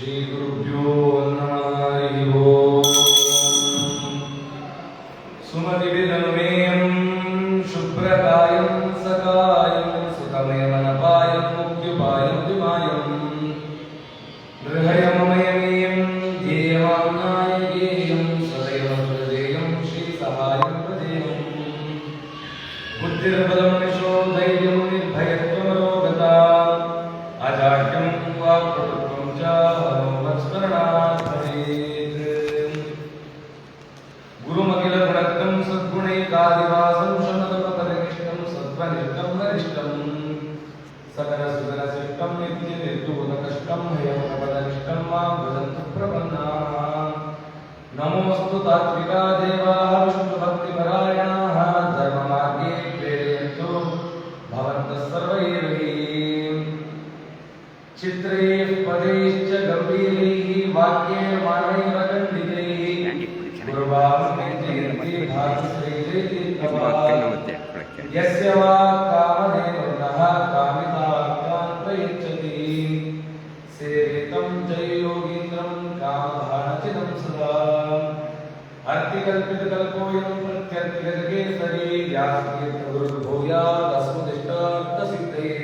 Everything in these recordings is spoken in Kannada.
श्रीगुरुभ्यो नमः। हरि ओम्। सुमतिविदनुमेयं शुभ्रकायं सकायं सुतमेमनपायं मुक्त्युपायं विमायं गृहयममयमेयं ध्येयमाम्नायगेयं सदैव प्रदेयं श्रीसहायं प्रदेयं बुद्धिर्बलं यशो धैर्यं निर्भयत्वमरोगता अजाड्यं वाक्पटुत्वं च हनुमत्स्मरणात् भवेत्। गुरुमखिलगुणक्तं सद्गुणैकादिवासं शमदमपदनिष्ठं सत्त्वनिष्ठं वरिष्ठं सकलसुगुणशिष्टं नित्यनिर्धूतकष्टं हयमुपपदनिष्ठं मां भजन्तु प्रपन्नाः। नमोऽस्तु तात्विका देवाः विष्णुभक्तिपरायणाः धर्ममार्गे प्रेरयन्तु भवन्तः सर्व एव हि। चित्रैः पदैश्च गम्भीरैः वाक्यैर्माणैः खण्डितैः गुरुभावं जयन्ति भासश्रीतीर्थवाक् यस्य वा कामधेनुर्नः कामितार्थान् प्रयच्छति सेवितं जय योगीन्द्रं कामधानचिनं सदा अर्थिकल्पितकल्पोऽयं प्रत्यर्थिगजकेसरी व्यासतीर्थगुरुर्भूयादस्मदिष्टार्थसिद्धये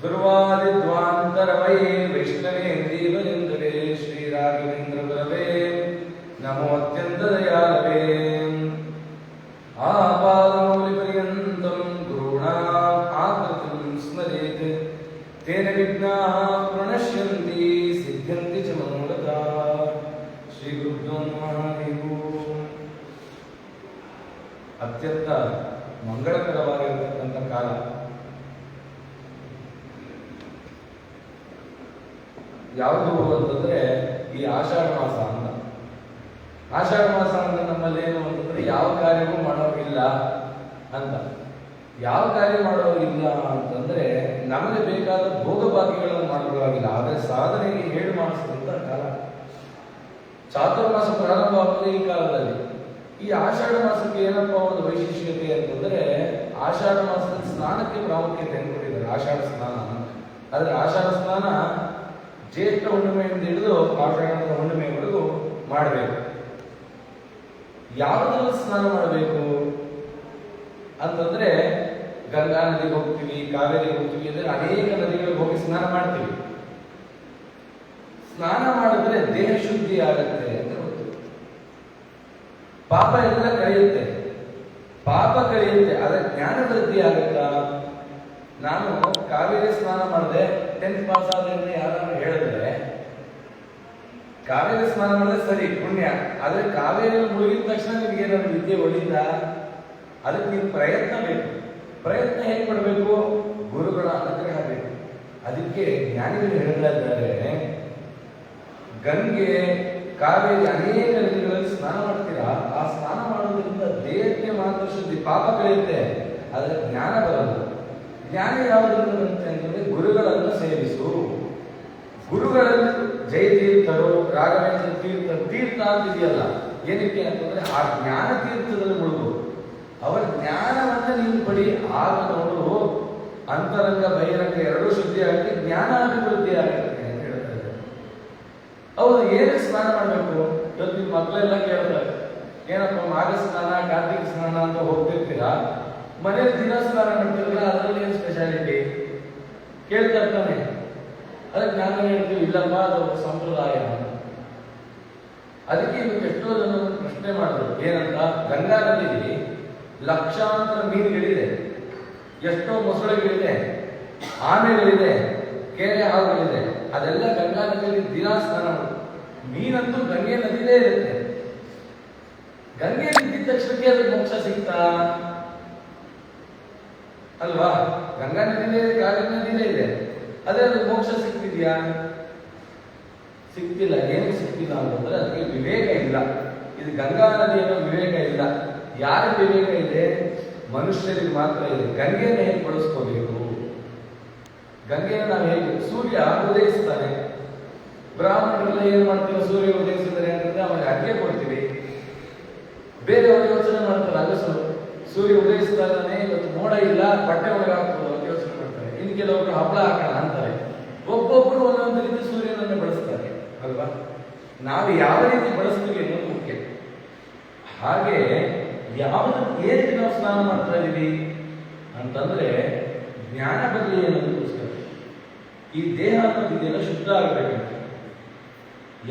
दुर्वादिद्वान्तरवये वैष्णवेन्दीवलिन्दवे श्रीराघवेन्द्रगुरवे नमोऽत्यन्तदयालवे। आपादमौलिपर्यन्तं गुरूणाम् आकृतिं स्मरेत् तेन विघ्नाः प्रणश्यन्ति सिद्ध्यन्ति च मनोरथाः। श्रीगुरुभ्यो नमः। हरि ओम्। ಅತ್ಯಂತ ಮಂಗಳಕರವಾಗಿರತಕ್ಕಂಥ ಕಾಲ ಯಾವುದು ಅಂತಂದ್ರೆ ಈ ಆಷಾಢ ಮಾಸ ಅಂತ. ಆಷಾಢ ಮಾಸ ಅಂದ್ರೆ ನಮ್ಮಲ್ಲಿ ಏನು ಅಂತಂದ್ರೆ ಯಾವ ಕಾರ್ಯವೂ ಮಾಡೋರಿಲ್ಲ ಅಂತ. ಯಾವ ಕಾರ್ಯ ಮಾಡೋರಿಲ್ಲ ಅಂತಂದ್ರೆ ನಮಗೆ ಬೇಕಾದ ಭೋಗಭಾಗ್ಯಗಳನ್ನು ಮಾಡ್ಕೊಳ್ಳೋಗಿಲ್ಲ, ಆದರೆ ಸಾಧನೆಗೆ ಹೇಳು ಮಾಡಿಸಿದಂತ ಕಾಲ. ಚಾತುರ್ಮಾಸ ಪ್ರಾರಂಭವಾಗುತ್ತದೆ ಈ ಕಾಲದಲ್ಲಿ. ಈ ಆಷಾಢ ಮಾಸಕ್ಕೆ ಏನಪ್ಪ ಒಂದು ವೈಶಿಷ್ಟ್ಯತೆ ಅಂತಂದ್ರೆ ಆಷಾಢ ಮಾಸದಲ್ಲಿ ಸ್ನಾನಕ್ಕೆ ಪ್ರಾಮುಖ್ಯತೆಯನ್ನು ಕೊಟ್ಟಿದ್ದಾರೆ. ಆಷಾಢ ಸ್ನಾನ ಆದ್ರೆ ಆಷಾಢ ಸ್ನಾನ ಜ್ಯೇಷ್ಠ ಹುಣ್ಣಿಮೆಯಿಂದ ಹಿಡಿದು ಆಷಾಢದ ಹುಣ್ಣಿಮೆವರೆಗೂ ಮಾಡಬೇಕು. ಯಾವುದನ್ನು ಸ್ನಾನ ಮಾಡಬೇಕು ಅಂತಂದ್ರೆ ಗಂಗಾ ನದಿಗೆ ಹೋಗ್ತೀವಿ, ಕಾವೇರಿಗೆ ಹೋಗ್ತೀವಿ, ಅಂದ್ರೆ ಅನೇಕ ನದಿಗಳಿಗೆ ಹೋಗಿ ಸ್ನಾನ ಮಾಡ್ತೀವಿ. ಸ್ನಾನ ಮಾಡಿದ್ರೆ ದೇಹ ಶುದ್ಧಿ ಆಗುತ್ತೆ ಅಂತ ಗೊತ್ತು. ಪಾಪ ಎಲ್ಲ ಕಳೆಯುತ್ತೆ, ಪಾಪ ಕಳೆಯುತ್ತೆ, ಆದ್ರೆ ಜ್ಞಾನ ವೃದ್ಧಿ ಆಗುತ್ತಾ? ನಾನು ಕಾವೇರಿ ಸ್ನಾನ ಮಾಡಿದೆ, 10th ಪಾಸ್ ಆದ್ರೆ ಯಾರು ಹೇಳಿದ್ರೆ ಕಾವೇರಿ ಸ್ನಾನ ಮಾಡಿದ್ರೆ ಸರಿ ಪುಣ್ಯ, ಆದ್ರೆ ಕಾವೇರಿ ಮುಳುಗಿದ ತಕ್ಷಣ ನಿಮ್ಗೆ ಏನಾದ್ರು ವಿದ್ಯೆ ಒಳಿತ? ಅದಕ್ಕೆ ನೀವು ಪ್ರಯತ್ನ ಬೇಕು. ಪ್ರಯತ್ನ ಹೇಗೆ ಮಾಡಬೇಕು? ಗುರುಗಳ ಅನುಗ್ರಹ ಬೇಕು. ಅದಕ್ಕೆ ಜ್ಞಾನಿಗಳು ಹೇಳ್ತಾ ಇದ್ದಾರೆ, ಗಂಗೆ ಕಾವೇರಿ ಅನೇಕ ನದಿಗಳಲ್ಲಿ ಸ್ನಾನ ಮಾಡ್ತೀರಾ, ಆ ಸ್ನಾನ ಮಾಡೋದ್ರಿಂದ ದೇಹಕ್ಕೆ ಮಾತ್ರ ಶುದ್ಧಿ, ಪಾಪ ಕಳೆಯುತ್ತೆ, ಆದ್ರೆ ಜ್ಞಾನ ಬರಲ್ಲ. ಜ್ಞಾನ ಯಾವುದರಿಂದ ಬರುತ್ತೆ ಅಂತಂದ್ರೆ ಗುರುಗಳನ್ನು ಸೇವಿಸು. ಗುರುಗಳಲ್ಲಿ ಜಯತೀರ್ಥರು, ರಾಘವೇಂದ್ರ ತೀರ್ಥ, ತೀರ್ಥ ಅಂತಿದೆಯಲ್ಲ, ಏನಕ್ಕೆ ಅಂತಂದ್ರೆ ಆ ಜ್ಞಾನ ತೀರ್ಥದಲ್ಲಿ ಮುಳುಗು. ಅವರ ಜ್ಞಾನವನ್ನ ನೀನು ಪಡಿ, ಆಗ ನೋಡು ಅಂತರಂಗ ಬಹಿರಂಗ ಎರಡೂ ಶುದ್ಧಿ ಆಗಿ ಜ್ಞಾನ ಅಭಿವೃದ್ಧಿ ಆಗುತ್ತೆ ಅಂತ ಹೇಳ್ತಾರೆ. ಹೌದು, ಏನಕ್ಕೆ ಸ್ನಾನ ಮಾಡಬೇಕು? ಇವತ್ತು ನಿಮ್ಮ ಮಕ್ಕಳೆಲ್ಲ ಕೇಳ್ತಾರೆ, ಏನಪ್ಪ ಮಾಘ ಸ್ನಾನ, ಕಾರ್ತಿಕ ಸ್ನಾನ ಅಂತ ಹೋಗ್ತಿರ್ತೀರಾ, ಮನೇಲಿ ದಿನ ಸ್ನಾನ ಮಾಡ್ತಿರಲ್ಲ, ಅದರಲ್ಲಿ ಏನು ಸ್ಪೆಷಾಲಿಟಿ ಕೇಳ್ತಾ ಇರ್ತಾನೆ. ಅದಕ್ಕೆ ನಾನು ಹೇಳ್ತೀವಿ, ಇಲ್ಲಪ್ಪ ಅದು ಸಂಪ್ರದಾಯ. ಅದಕ್ಕೆ ಇವತ್ತು ಎಷ್ಟೋ ಜನ ಪ್ರಶ್ನೆ ಮಾಡಿದ್ರು, ಏನಂತ, ಗಂಗಾ ನದಿಯಲ್ಲಿ ಲಕ್ಷಾಂತರ ಮೀನುಗಳಿದೆ, ಎಷ್ಟೋ ಮೊಸಳೆಗಳಿದೆ, ಆಮೆಗಳಿದೆ, ಕೆರೆ ಹಾವುಗಳಿದೆ, ಅದೆಲ್ಲ ಗಂಗಾ ನದಿಯಲ್ಲಿ ದಿನ ಸ್ನಾನ ಮಾಡುದು. ಮೀನಂತೂ ಗಂಗೆ ನದಿಲೇ ಇರುತ್ತೆ. ಗಂಗೆ ಇದ್ದಿದ ತಕ್ಷಣಕ್ಕೆ ಅದು ಮೋಕ್ಷ ಸಿಗ್ತಾ ಅಲ್ವಾ? ಗಂಗಾ ನದಿಲೇ ಇದೆ, ಕಾವೇರಿ ನದಿಲೇ ಇದೆ, ಅದೇ ಅದು ಮೋಕ್ಷ ಸಿಗ್ತಿದ್ಯಾ? ಸಿಗ್ತಿಲ್ಲ. ಏನಕ್ಕೆ ಸಿಗ್ತಿಲ್ಲ ಅಂತಂದ್ರೆ ಅದಕ್ಕೆ ವಿವೇಕ ಇಲ್ಲ. ಇದು ಗಂಗಾ ನದಿ ಅನ್ನೋ ವಿವೇಕ ಇಲ್ಲ. ಯಾರ ವಿವೇಕ ಇದೆ? ಮನುಷ್ಯರಿಗೆ ಮಾತ್ರ ಇದೆ. ಗಂಗೆಯನ್ನು ಹೇಗೆ ಬಳಸ್ಕೋಬೇಕು? ಗಂಗೆಯನ್ನು ನಾವು ಹೇಗೆ, ಸೂರ್ಯ ಉದಯಿಸ್ತಾನೆ, ಬ್ರಾಹ್ಮಣರೆಲ್ಲ ಏನ್ ಮಾಡ್ತೀವಿ, ಸೂರ್ಯ ಉದಯಿಸಿದರೆ ಅಂತಂದ್ರೆ ಅವನಿಗೆ ಅಡ್ಗೆ ಕೊಡ್ತೀವಿ. ಬೇರೆಯವರು ಯೋಚನೆ ಮಾಡ್ತಾರೆ, ಅಗಸರು ಸೂರ್ಯ ಉದಯಿಸ್ತಾ ಇದ್ದಾನೆ, ಇವತ್ತು ಮೋಡ ಇಲ್ಲ, ಬಟ್ಟೆ ಒಳಗೆ ಹಾಕ್ಬೋದು ಅಂತ ಯೋಚನೆ ಮಾಡ್ತಾರೆ. ಇನ್ನು ಕೆಲವೊಬ್ರು ಹಪ್ಪಳ ಹಾಕೋಣ ಅಂತಾರೆ. ಒಬ್ಬೊಬ್ರು ಒಂದೊಂದು ರೀತಿ ಸೂರ್ಯನನ್ನು ನಾವು ಯಾವ ರೀತಿ ಬಳಸ್ತೀವಿ ಅನ್ನೋದು ಮುಖ್ಯ. ಹಾಗೆ ಏನಕ್ಕೆ ನಾವು ಸ್ನಾನ ಮಾಡ್ತಾ ಇದೀವಿ ಅಂತಂದ್ರೆ ಜ್ಞಾನ ಬರಲಿ ಅನ್ನೋದಕ್ಕೋಸ್ಕರ. ಈ ದೇಹ ಅನ್ನೋದಿದೆಲ್ಲ ಶುದ್ಧ ಆಗಬೇಕಂತೆ.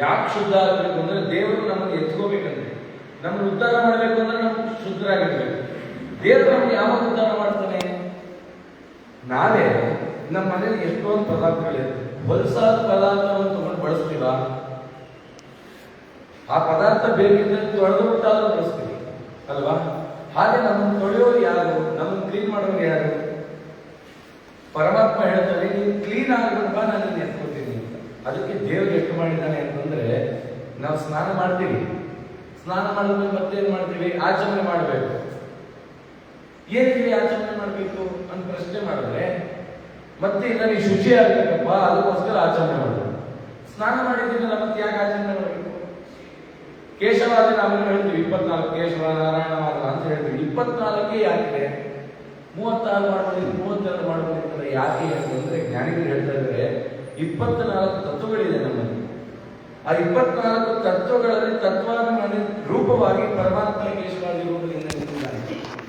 ಯಾಕೆ ಶುದ್ಧ ಆಗಬೇಕು ಅಂದ್ರೆ ದೇವರು ನಮ್ಮನ್ನು ಎತ್ಕೋಬೇಕಂತೆ. ನಮ್ಮನ್ನು ಉದ್ಧಾರ ಮಾಡಬೇಕು ಅಂದ್ರೆ ನಾವು ಶುದ್ಧರಾಗಿರ್ಬೇಕು. ದೇವರು ನಮ್ಗೆ ಯಾವಾಗ ಉದ್ಧಾರ ಮಾಡ್ತಾನೆ? ನಾವೇ ನಮ್ಮ ಮನೇಲಿ ಎಷ್ಟೊಂದು ಪದಾರ್ಥಗಳಿರುತ್ತೆ. ಹೊಲಸಾದ ಪದಾರ್ಥವನ್ನು ತಗೊಂಡು ಬಳಸ್ತೀವ, ಆ ಪದಾರ್ಥ ಬೇಕಿದ್ರೆ ತೊಳೆದು ಬಿಟ್ಟಾದ್ರೂ ಬಳಸ್ತೀವಿ ಅಲ್ವಾ? ಹಾಗೆ ನಮ್ಮನ್ನು ತೊಳೆಯೋರು ಯಾರು? ನಮ್ಮನ್ನು ಕ್ಲೀನ್ ಮಾಡೋರು ಯಾರು? ಪರಮಾತ್ಮ ಹೇಳ್ತಾನೆ, ನೀನು ಕ್ಲೀನ್ ಆಗ್ಬಿಡ್ಬಾ, ನಾನು ಎತ್ಕೊತೀನಿ ಅಂತ. ಅದಕ್ಕೆ ದೇವ್ರು ಎಷ್ಟು ಮಾಡಿದ್ದಾನೆ ಅಂತಂದ್ರೆ, ನಾವು ಸ್ನಾನ ಮಾಡ್ತೀವಿ, ಸ್ನಾನ ಮಾಡಿದ್ಮೇಲೆ ಮತ್ತೇನ್ ಮಾಡ್ತೀವಿ? ಆಚರಣೆ ಮಾಡಬೇಕು. ಏನಿದೆ ಆಚರಣೆ ಮಾಡಬೇಕು ಅಂತ ಪ್ರಶ್ನೆ ಮಾಡಿದ್ರೆ ಮತ್ತೆ ಇಲ್ಲ, ನೀವು ಶುಚಿ ಆಗ್ಬೇಕಪ್ಪ, ಅದಕ್ಕೋಸ್ಕರ ಆಚರಣೆ ಮಾಡಬೇಕು. ಸ್ನಾನ ಮಾಡಿದ್ದೀನಲ್ಲ, ಮತ್ತೆ ಯಾಕೆ ಆಚರಣೆ ಮಾಡಬೇಕು? ಕೇಶವಾದ ನಾವೇನು ಹೇಳ್ತೀವಿ, 24 ಕೇಶವ ನಾರಾಯಣ ಮಾಧವ ಅಂತ ಹೇಳ್ತೀವಿ. 24 ಯಾಕೆ? 36 ಮಾಡ್ಬೋದು, 32 ಮಾಡ್ಬೋದು ಯಾಕೆ ಅಂತಂದ್ರೆ ಜ್ಞಾನಿಗಳು ಹೇಳ್ತಾ ಇದ್ದಾರೆ 24 ತತ್ವಗಳಿದೆ ನಮ್ಮಲ್ಲಿ. ಆ 24 ತತ್ವಗಳಲ್ಲಿ ತತ್ವಾಭಿಮಾನಿ ರೂಪವಾಗಿ ಪರಮಾತ್ಮ ಕೇಶವಾದಿ ರೂಪದಿಂದ ನಿಂತಿದ್ದಾನೆ.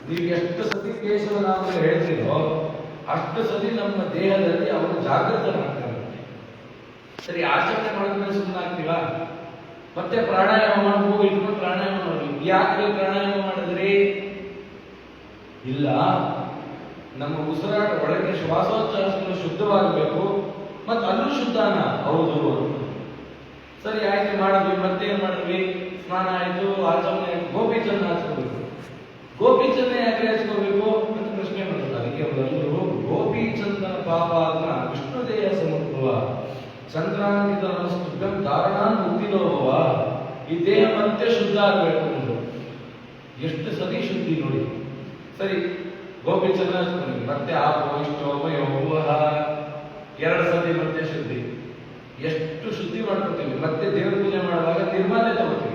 ನೀವು ಎಷ್ಟು ಸತಿ ಕೇಶವ ನಾಮ ಹೇಳ್ತೀರೋ ಅಷ್ಟು ಸತಿ ನಮ್ಮ ದೇಹದಲ್ಲಿ ಅವನು ಜಾಗೃತನಾಗ್ತಾನೆ. ಸರಿ, ಆಚರಣೆ ಮಾಡಿದ್ಮೇಲೆ ಸುಮ್ಮನಾಗ್ತೀವಾ? ಮತ್ತೆ ಪ್ರಾಣಾಯಾಮ ಮಾಡ್ಬೋದು, ಇಟ್ಕೊಂಡು ಪ್ರಾಣಾಯಾಮ ಮಾಡ್ಬೇಕು. ಯಾಕೆ ಪ್ರಾಣಾಯಾಮ ಮಾಡಿದ್ರಿ? ಇಲ್ಲ, ನಮ್ಮ ಉಸಿರಾಟ ಒಳಗೆ ಶ್ವಾಸೋಚ್ಛ್ವಾಸಗಳು ಶುದ್ಧವಾಗಬೇಕು, ಮತ್ತೆ ಅಲ್ಲೂ ಶುದ್ಧಾನ ಹೌದು. ಸರಿ ಆಯ್ತು, ಮಾಡಿದ್ವಿ. ಮತ್ತೇನ್ ಮಾಡಿದ್ವಿ? ಸ್ನಾನ ಆಯ್ತು, ಆಚರಣೆ ಆಯ್ತು, ಗೋಪಿಚಂದ ಹಚ್ಕೋಬೇಕು. ಗೋಪಿಚಂದ ಯಾಕೆ ಹಚ್ಕೋಬೇಕು ಅಂತ ಪ್ರಶ್ನೆ ಮಾಡ್ತಾರೆ. ಅದಕ್ಕೆ ಅವರೆಲ್ಲರೂ ಗೋಪಿಚಂದನ ಪಾಪಾತ್ಮ ವಿಷ್ಣುದೇಹ ಸಮತ್ವ ಚಂದ್ರಾಂಕಿತ ನಮಸ್ತುಭ್ಯಂ ಧಾರಣಾನ್ ಮುಕ್ತಿಲೋಭವ. ಈ ದೇಹ ಮತ್ತೆ ಶುದ್ಧ ಆಗ್ಬೇಕು ಅಂತ ಎಷ್ಟು ಸತಿ ಶುದ್ಧಿ ನೋಡಿ. ಸರಿ, ಗೋಪಿಚಂದ ಹಚ್ಕೊಂಡು ಮತ್ತೆ ಆಪೋ ಇಷ್ಟೋಮಯೋಹ 2 ಸತಿ ಮತ್ತೆ ಶುದ್ಧಿ. ಎಷ್ಟು ಶುದ್ಧಿ ಮಾಡ್ಕೊತೀವಿ. ಮತ್ತೆ ದೇವರ ಪೂಜೆ ಮಾಡುವಾಗ ನಿರ್ಮಾಲ್ಯ ತಗೋತೀವಿ.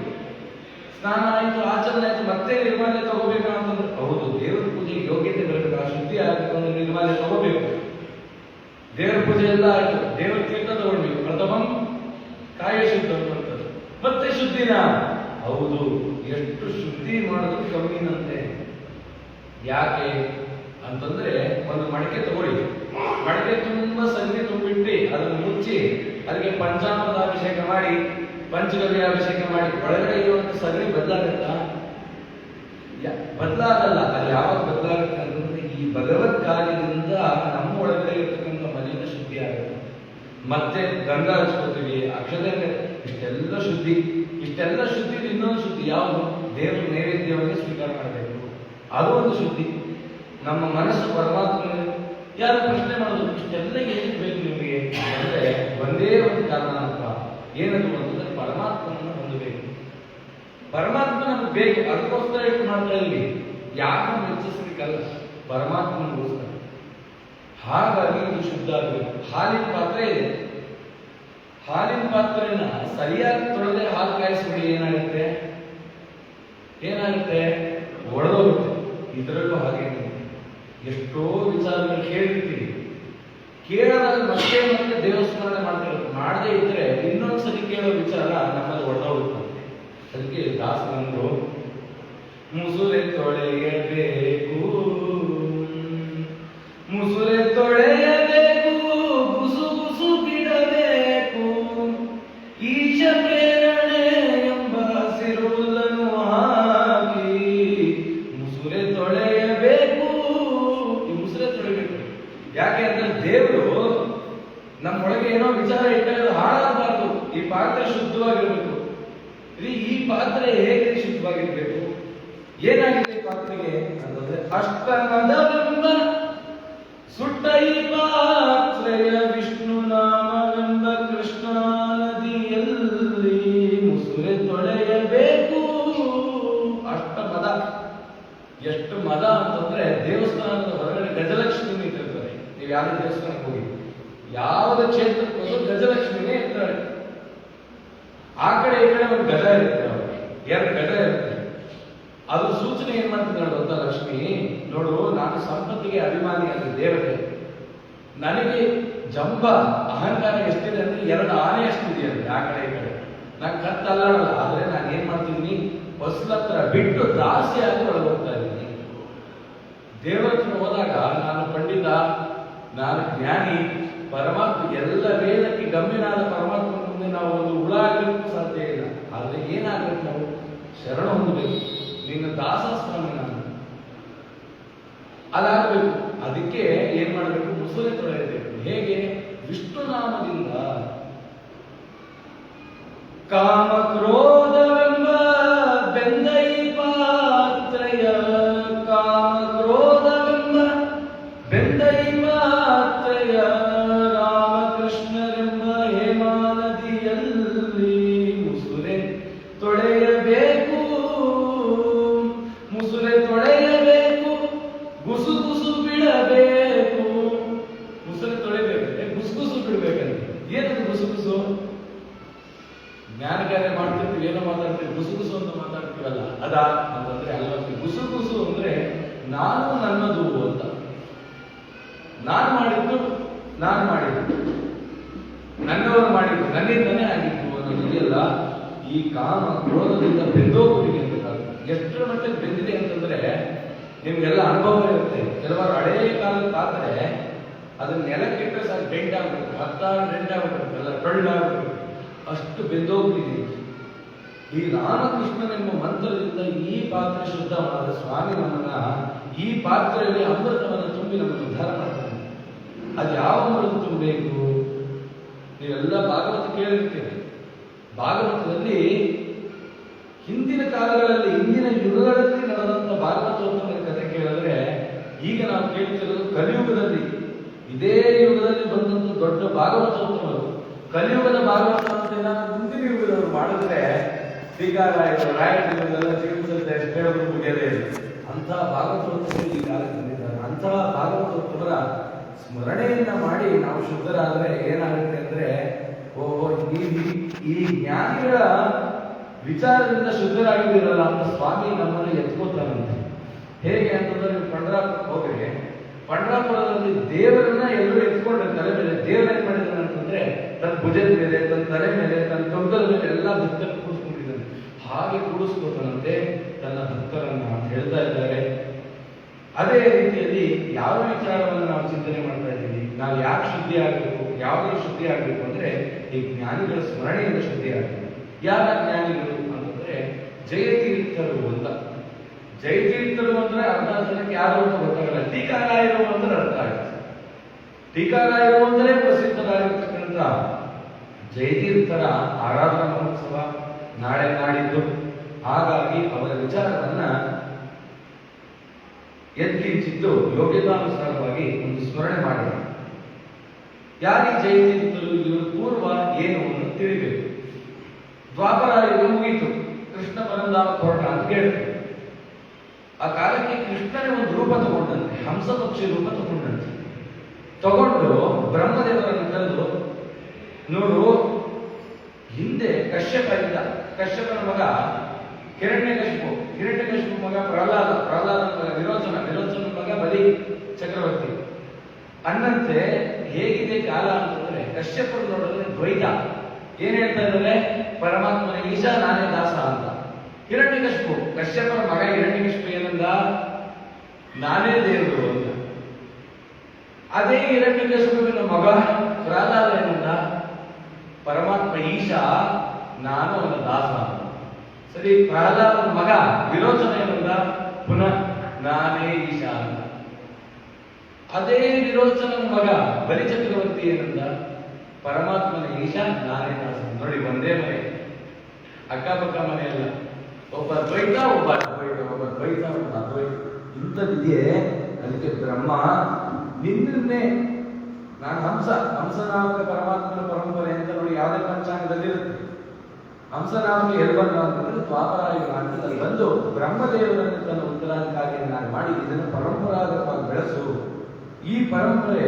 ಸ್ನಾನ ಆಯ್ತು, ಆಚರಣೆ ಆಯ್ತು, ಮತ್ತೆ ನಿರ್ಮಾಲ್ಯ ತಗೋಬೇಕಾ ಅಂತಂದ್ರೆ ಹೌದು, ದೇವರ ಪೂಜೆ ಯೋಗ್ಯತೆ ಬರಬೇಕು, ಆ ಶುದ್ಧಿ ಆಗಬೇಕು ಅಂದ್ರೆ ನಿರ್ಮಾಲ್ಯ ತಗೋಬೇಕು. ದೇವರ ಪೂಜೆ ಎಲ್ಲ ಆಯ್ತು, ದೇವರ ತೀರ್ಥ ತಗೊಳ್ಬೇಕು. ಪ್ರಥಮಂ ಕಾಯ ಶುದ್ಧ ಬರ್ತದೆ, ಮತ್ತೆ ಶುದ್ಧಿನ ಹೌದು. ಎಷ್ಟು ಶುದ್ಧಿ ಮಾಡೋದು ಕಮ್ಮಿನಂತೆ. ಯಾಕೆ ಅಂತಂದ್ರೆ ಒಂದು ಮಡಿಕೆ ತಗೊಳ್ಳಿ, ಮಡಿಕೆ ತುಂಬಾ ಸಗಣಿ ತುಂಬಿಟ್ಟು ಅದನ್ನು ಮುಚ್ಚಿ ಅದಕ್ಕೆ ಪಂಚಾಮೃತ ಅಭಿಷೇಕ ಮಾಡಿ, ಪಂಚಗವ್ಯ ಅಭಿಷೇಕ ಮಾಡಿ, ಒಳಗಡೆ ಇರುವಂತ ಸಗಣಿ ಬದಲಾಗತ್ತಾ? ಬದಲಾಗಲ್ಲ. ಅದು ಯಾವಾಗ ಬದಲಾಗುತ್ತೆ ಅಂತಂದ್ರೆ ಈ ಭಗವತ್ ಕಾರ್ಯದಿಂದ ನಮ್ಮ ಒಳಗಡೆ ಇರ್ತಕ್ಕಂಥ ಮಲಿನ ಶುದ್ಧಿ ಆಗುತ್ತೆ. ಮತ್ತೆ ಗಂಗಾ ಹಚ್ಕೋತೀವಿ, ಅಕ್ಷತೆ, ಇಷ್ಟೆಲ್ಲ ಶುದ್ಧಿ. ಇಷ್ಟೆಲ್ಲ ಶುದ್ಧಿ ಇನ್ನೊಂದು ಶುದ್ಧಿ ಯಾವುದು? ದೇವರ ನೈವೇದ್ಯವಾಗಿ ಸ್ವೀಕಾರ ಮಾಡಬೇಕು, ಅದು ಒಂದು ಶುದ್ಧಿ. ನಮ್ಮ ಮನಸ್ಸು ಪರಮಾತ್ಮ ಯಾರು ಪ್ರಶ್ನೆ ಮಾಡೋದು, ಇಷ್ಟೆಲ್ಲ ಏನಕ್ಕೆ ಬೇಕು ನಿಮಗೆ ಅಂದ್ರೆ ಒಂದೇ ಒಂದು ಕಾರಣ ಅಂತ. ಏನದು ಅಂತಂದ್ರೆ ಪರಮಾತ್ಮನನ್ನು ಹೊಂದಬೇಕು. ಪರಮಾತ್ಮ ನಮ್ಗೆ ಬೇಕು, ಅದಕ್ಕೋಸ್ಕರ ಇಟ್ಟು ಮಾಡ್ತಾ ಇದ್ವಿ. ಯಾರು ಮೆಚ್ಚಿಸ್ಲಿಕ್ಕಲ್ಲ, ಪರಮಾತ್ಮನಿಗೋಸ್ಕರ. ಹಾಗಾಗಿ ಇದು ಶುದ್ಧ ಆಗಬೇಕು. ಹಾಲಿನ ಪಾತ್ರೆ ಇದೆ, ಹಾಲಿನ ಪಾತ್ರೆನ ಸರಿಯಾಗಿ ತೊಳೆದೇ ಹಾಲು ಕಾಯಿಸ್ಬಿಡಿ, ಏನಾಗುತ್ತೆ? ಒಡೆದೋಗುತ್ತೆ. ಇದರಲ್ಲೂ ಹಾಗೆ ಎಷ್ಟೋ ವಿಚಾರಗಳು ಕೇಳಿರ್ತೀವಿ, ಕೇಳದಾಗ ಮತ್ತೆ ಮತ್ತೆ ದೇವಸ್ಮರಣೆ ಮಾಡ್ತಿರೋದು. ಮಾಡದೇ ಇದ್ರೆ ಇನ್ನೊಂದ್ಸರಿ ಕೇಳೋ ವಿಚಾರ ನಮ್ಮಲ್ಲಿ ಒಡೆದೋಗುತ್ತೆ. ಅದಕ್ಕೆ ದಾಸನಂದ್ರು ಮುಸುರೆ ತೊಳೆಯಬೇಕು, ಮುಸುರೆ ತೊಳೆಯಬೇಕು, ಗುಸು ಗುಸು ಬಿಡಬೇಕು, ಈಶ ಪ್ರೇರಣೆ ಎಂಬ ಸಿರುಲನ್ನು ಹಾಕಿ ಮುಸುರೆ ತೊಳೆಯಬೇಕು. ಈ ಮುಸುರೆ ತೊಳೆಯಬೇಕು ಯಾಕೆ ಅಂದ್ರೆ ದೇವರು ನಮ್ಮೊಳಗೆ ಏನೋ ವಿಚಾರ ಇಟ್ಟರೆ ಹಾಳಾಗಬಾರ್ದು. ಈ ಪಾತ್ರೆ ಶುದ್ಧವಾಗಿರ್ಬೇಕು. ಈ ಪಾತ್ರೆ ಹೇಗೆ ಶುದ್ಧವಾಗಿರ್ಬೇಕು? ಏನಾಗಿದೆ ಈ ಪಾತ್ರೆಗೆ ಅಂತಂದ್ರೆ ಅಷ್ಟಮದವೆಂಬ ಸುಟ್ಟ ಈ ಪಾತ್ರೆಯ ವಿಷ್ಣು ನಾಮವೆಂಬ ಕೃಷ್ಣ ನದಿಯಲ್ಲಿ ಮುಸುರೆ ತೊಳೆಯಬೇಕು. ಅಷ್ಟಮದ. ಎಷ್ಟು ಮದ ಅಂತಂದ್ರೆ ದೇವಸ್ಥಾನದ ಹೊರಗಡೆ ಗಜಲಕ್ಷ್ಮಿ ನಿಂತಿರ್ತಾರೆ. ನೀವು ಯಾವುದೇ ದೇವಸ್ಥಾನಕ್ಕೆ ಹೋಗಿ ಯಾವುದೇ ಕ್ಷೇತ್ರಕ್ಕೆ ಹೋಗಿ ಗಜಲಕ್ಷ್ಮಿನೇ ಇರ್ತಾಳೆ. ಆ ಕಡೆ ಈ ಕಡೆ ಒಂದು ಗಜ ಇರುತ್ತೆ, 2 ಗಜ ಇರುತ್ತೆ. ಅದು ಸೂಚನೆ ಏನ್ ಮಾಡ್ತಿದ್ದಾಳೆ ಗೊತ್ತಾ? ಲಕ್ಷ್ಮಿ ನೋಡು, ನಾನು ಸಂಪತ್ತಿಗೆ ಅಭಿಮಾನಿ ಅಂದ್ರೆ ದೇವತೆ, ನನಗೆ ಜಂಬ ಅಹಂಕಾರ ಎಷ್ಟಿದೆ ಅಂದ್ರೆ 2 ಆನೆ ಎಷ್ಟಿದೆ ಅಂದ್ರೆ ಆ ಕಡೆ ಈ ಕಡೆ ನಾನು ಕತ್ತು ಅಲ್ಲಾಡಲ್ಲ, ಆದ್ರೆ ನಾನು ಏನ್ ಮಾಡ್ತಿದ್ದೀನಿ, ಹೊಸಲತ್ರ ಬಿಟ್ಟು ದಾಸಿಯಾಗಿ ಒಳಗೆ ಹೋಗ್ತಾ ಇದ್ದೀನಿ. ದೇವರ ಹತ್ರ ಹೋದಾಗ ನಾನು ಪಂಡಿತ, ನಾನು ಜ್ಞಾನಿ, ಪರಮಾತ್ಮ ಎಲ್ಲ ವೇದಕ್ಕೆ ಗಮ್ಯನಾದ ಪರಮಾತ್ಮ ಮುಂದೆ ನಾವು ಒಂದು ಹುಳ ಆಗಲಿಕ್ಕೂ ಸಾಧ್ಯ ಇಲ್ಲ. ಆದ್ರೆ ಏನಾಗಬೇಕು, ನಾವು ಶರಣ ಹೊಂದಬೇಕು. ನಿನ್ನ ದಾಸ ಸ್ವಾಮಿ ನಾನು, ಅದಾಗಬೇಕು. ಅದಕ್ಕೆ ಏನ್ ಮಾಡಬೇಕು, ಮುಸುರೆ ತೊಳೆಯಬೇಕು. ಹೇಗೆ? ವಿಷ್ಣು ನಾಮದಿಂದ. ಕಾಮ ಕ್ರೋಧವೆಂಬ ಬೆಂದೈ ಪಾತ್ರೆಯ, ಕಾಮ ಕ್ರೋಧವೆಂಬ ಬೆಂದೈ ಪಾತ್ರೆಯ, ರಾಮಕೃಷ್ಣರೆಂಬ ಹೇಮಾ ನದಿಯಲ್ಲಿ ಮುಸುರೆ ತೊಳೆಯಬೇಕು, ಮುಸುರೆ ತೊಳೆಯಬೇಕು, ಗುಸು ಗುಸು ಬಿಡಬೇಕು. ಮುಸುರೆ ತೊಳೆಯಬೇಕು, ಗುಸು ಗುಸು ಬಿಡ್ಬೇಕಂತೆ. ಏನದು ಗುಸು ಗುಸು? ಜ್ಞಾನ ಕಾರ್ಯ ಮಾಡ್ತಿರ್ತೀವಿ, ಏನೋ ಮಾತಾಡ್ತೀವಿ, ಗುಸು ಗುಸು ಅಂತ ಮಾತಾಡ್ತೀವಲ್ಲ, ಅದಾ ಅಂತಂದ್ರೆ ಅಲ್ಲ. ಗುಸು ಗುಸು ಅಂದ್ರೆ ನಾನು ನನ್ನದು ಅಂತ. ನಾನು ಮಾಡಿದ್ದು ನಾನು ಮಾಡಿದ್ದು, ನನ್ನವರು ಮಾಡಿದ್ದು ನನ್ನಿಂದನೇ ಆಗಿತ್ತು ಅನ್ನೋದಿದೆಯಲ್ಲ. ಈ ಕಾಮ ಕ್ರೋಧದಿಂದ ಬೆಂದೋಗುವಿಗೆ ಅಂತ. ಎಷ್ಟರ ಮಟ್ಟಿಗೆ ಬೆಂದಿದೆ ಅಂತಂದ್ರೆ ನಿಮ್ಗೆಲ್ಲ ಅನುಭವ ಇರುತ್ತೆ. ಕೆಲವರು ಹಳೇ ಕಾಲಕ್ಕಾದ್ರೆ ಅದನ್ನ ನೆಲಕ್ಕಿಟ್ಟರೆ ಸಾಕು, ಡೆಂಟ್ ಆಗ್ಬೇಕು, 10 ಡೆಂಟ್ ಆಗ್ಬೇಕು, ಎಲ್ಲ ಟೊಳ್ಳಾಗ್ಬೇಕು, ಅಷ್ಟು ಬೆಂದೋಗ್ಬಿಟ್ಟಿದೆ. ಈ ರಾಮಕೃಷ್ಣನೆಂಬ ಮಂತ್ರದಿಂದ ಈ ಪಾತ್ರೆ ಶುದ್ಧವಾದ ಸ್ವಾಮಿ ನಮ್ಮನ್ನ ಈ ಪಾತ್ರೆಯಲ್ಲಿ ಅಮೃತವನ್ನು ತುಂಬಿ ನಮ್ಮನ್ನು ಉದ್ಧಾರ ಮಾಡ್ತಾನೆ. ಅದು ಯಾವ ಅಮೃತ ತುಂಬಬೇಕು? ನೀವೆಲ್ಲ ಭಾಗವತ ಕೇಳಿರ್ತೀರಿ. ಭಾಗವತದಲ್ಲಿ ಹಿಂದಿನ ಕಾಲಗಳಲ್ಲಿ, ಹಿಂದಿನ ಯುಗಗಳಲ್ಲಿ ನಡೆದಂತ ಭಾಗವತೋತ್ತಮರ ಕಥೆ ಕೇಳಿದ್ರೆ, ಈಗ ನಾವು ಕೇಳ್ತಿರೋದು ಕಲಿಯುಗದಲ್ಲಿ, ಇದೇ ಯುಗದಲ್ಲಿ ಬಂದಂತ ದೊಡ್ಡ ಭಾಗವತೋತ್ತಮರು. ಕಲಿಯುಗದ ಭಾಗವತ ಅಂತ ಏನಾದ್ರು ಮುಂದಿನ ಯುಗದವರು ಮಾಡಿದ್ರೆ ಟೀಕಾರಾಯರು, ರಾಯರೆಲ್ಲ ಜೀವಿಸುತ್ತೆ, ಎಷ್ಟು ಹೇಳಿದ್ರು ಮುಗಿಯದೇ ಇಲ್ಲ. ಅಂತಹ ಭಾಗವತೋತ್ತಮರು ಈ ಕಾಲಕ್ಕೆ ಬಂದಿದ್ದಾರೆ. ಅಂತಹ ಭಾಗವತೋತ್ತಮರ ಸ್ಮರಣೆಯನ್ನ ಮಾಡಿ ನಾವು ಶುದ್ಧರಾದ್ರೆ ಏನಾಗುತ್ತೆ ಅಂದ್ರೆ, ಓಹೋ, ಈ ಜ್ಞಾನಿಗಳ ವಿಚಾರದಿಂದ ಶುದ್ಧರಾಗಿದ್ದೀರಲ್ಲ ಅಂತ ಸ್ವಾಮಿ ನಮ್ಮನ್ನು ಎತ್ಕೋತಾರಂತೆ. ಹೇಗೆ ಅಂತಂದ್ರೆ, ನೀವು ಪಂಡ್ರಾಪುರಕ್ಕೆ ಹೋಗ್ರಿ, ಪಂಡ್ರಾಪುರದಲ್ಲಿ ದೇವರನ್ನ ಎಲ್ಲರೂ ಎತ್ಕೊಂಡ್ರೆ ತಲೆ ಮೇಲೆ. ದೇವರ ಏನ್ ಮಾಡಿದಾರೆ ಅಂತಂದ್ರೆ, ತನ್ನ ಭುಜದ ಮೇಲೆ, ತನ್ನ ತಲೆ ಮೇಲೆ, ತನ್ನ ತೊಂದರ ಮೇಲೆ ಎಲ್ಲ ಭಕ್ತರು ಕೂಡಿಸ್ಕೊಂಡಿದ್ದಾನೆ. ಹಾಗೆ ಕೂಡಿಸ್ಕೋತಾನಂತೆ ತನ್ನ ಭಕ್ತರನ್ನ ಅಂತ ಹೇಳ್ತಾ ಇದ್ದಾರೆ. ಅದೇ ರೀತಿಯಲ್ಲಿ ಯಾವ ವಿಚಾರವನ್ನು ನಾವು ಚಿಂತನೆ ಮಾಡ್ತಾ ಇದ್ದೀವಿ, ನಾವು ಯಾಕೆ ಶುದ್ಧಿ ಆಗಬೇಕು, ಯಾವಾಗ ಶುದ್ಧಿ ಆಗಬೇಕು ಅಂದ್ರೆ ಈ ಜ್ಞಾನಿಗಳ ಸ್ಮರಣೆಯಿಂದ ಶುದ್ಧಿ ಆಗಬೇಕು. ಯಾರ ಜ್ಞಾನಿಗಳು ಅಂತಂದ್ರೆ ಜಯತೀರ್ಥರು ಅಂತ. ಜಯತೀರ್ಥರು ಅಂದ್ರೆ ಅರ್ಧ ಜನಕ್ಕೆ ಯಾರು ಅಂತ ಗೊತ್ತಾಗಲ್ಲ. ಟೀಕಾರಾಯರು ಅಂದ್ರೆ ಅರ್ಥ ಆಗುತ್ತೆ. ಟೀಕಾರಾಯರು ಅಂದ್ರೆ ಪ್ರಸಿದ್ಧರಾಗಿರ್ತಕ್ಕಂಥ ಜಯತೀರ್ಥರ ಆರಾಧನಾ ಮಹೋತ್ಸವ ನಾಳೆ ನಾಡಿದ್ದು. ಹಾಗಾಗಿ ಅವರ ವಿಚಾರವನ್ನ ಎತ್ತಿಂಚಿದ್ದು ಯೋಗ್ಯತಾನುಸಾರವಾಗಿ ಒಂದು ಸ್ಮರಣೆ ಮಾಡಿದ. ಯಾರಿಗೆ ಜಯತೀರ್ಥರು, ಇವರು ಪೂರ್ವ ಏನು ಅಂತ ತಿಳಿಬೇಕು. ದ್ವಾಪರ ಯುಗ ಮುಗೀತು, ಕೃಷ್ಣ ಪರಂಧಾಮಕ್ಕೆ ಹೊರಟ ಅಂತ ಕೇಳ್ತಾರೆ. ಆ ಕಾಲಕ್ಕೆ ಕೃಷ್ಣನೇ ಒಂದು ರೂಪ ತಗೊಂಡಂತೆ, ಹಂಸ ಪಕ್ಷಿ ರೂಪ ತಗೊಂಡಂತೆ. ತಗೊಂಡು ಬ್ರಹ್ಮದೇವರನ್ನು ಕರೆದು, ನೋಡು, ಹಿಂದೆ ಕಶ್ಯಪ ಇದ್ದ, ಕಶ್ಯಪನ ಮಗ ಹಿರಣ್ಯಕಶಿಪು ಮಗ ಪ್ರಹ್ಲಾದನ ಮಗ ವಿರೋಚನ ಮಗ ಬಲಿ ಚಕ್ರವರ್ತಿ. ಅನ್ನಂತೆ ಹೇಗಿದೆ ಕಾಲ ಅಂತಂದ್ರೆ, ಕಶ್ಯಪರು ನೋಡಿದ್ರೆ ದ್ವೈತ. ಏನ್ ಹೇಳ್ತಾ ಇದ್ದಾರೆ, ಪರಮಾತ್ಮನ ಈಶ, ನಾನೇ ದಾಸ ಅಂತ. ಹಿರಣ್ಯಕಶಿಪು, ಕಶ್ಯಪರ ಮಗ ಹಿರಣ್ಯಕಶಿಪು ಏನಂದ, ನಾನೇ ದೇವರು ಅಂತ. ಅದೇ ಹಿರಣ್ಯಕಶಿಪುವಿನ ಮಗ ಪ್ರಹ್ಲಾದ ಏನಂದ, ಪರಮಾತ್ಮ ಈಶ, ನಾನು ಅವನ ದಾಸ ಅಂತ. ಸರಿ, ಪ್ರಹ್ಲಾದನ ಮಗ ವಿರೋಚನ ಏನಂದ, ಪುನಃ ನಾನೇ ಈಶ ಅಂತ. ಅದೇ ವಿರೋಚನನ ಮಗ ಬಲಿ ಚಕ್ರವರ್ತಿ ಏನಂದ, ಪರಮಾತ್ಮನ ಈಶ, ನಾನೇ ದಾಸ. ನೋಡಿ, ಒಂದೇ ಮನೆ, ಅಕ್ಕಪಕ್ಕ ಮನೆ ಅಲ್ಲ. ಒಬ್ಬ ದ್ವೈತ, ಒಬ್ಬ ಅದ್ವೈತ, ಒಬ್ಬ ದ್ವೈತ, ಒಬ್ಬ ಅದ್ವೈತ. ಇಂಥದ್ದಿದೆಯೇ. ಅದಕ್ಕೆ ಬ್ರಹ್ಮ ನಿನ್ನೆ ನಾನು ಹಂಸನಾಮಕ ಪರಮಾತ್ಮನ ಪರಂಪರೆ ಅಂತ ನೋಡಿ ಯಾವುದೇ ಪಂಚಾಂಗದಲ್ಲಿ ಇರುತ್ತೆ. ಹಂಸನಾಮಕ ಎಲ್ಲಿ ಬಂದ ಅಂತಂದ್ರೆ ದ್ವಾಪರಾಯುಗ ಹಂತದಲ್ಲಿ ಬಂದು ಬ್ರಹ್ಮದೇವರನ್ನು ತನ್ನ ಉತ್ತರಾಧಿಕಾರಿಯನ್ನಾಗಿ ಮಾಡಿ ಇದನ್ನು ಪರಂಪರಾಗತವಾಗಿ ಬೆಳೆಸು. ಈ ಪರಂಪರೆ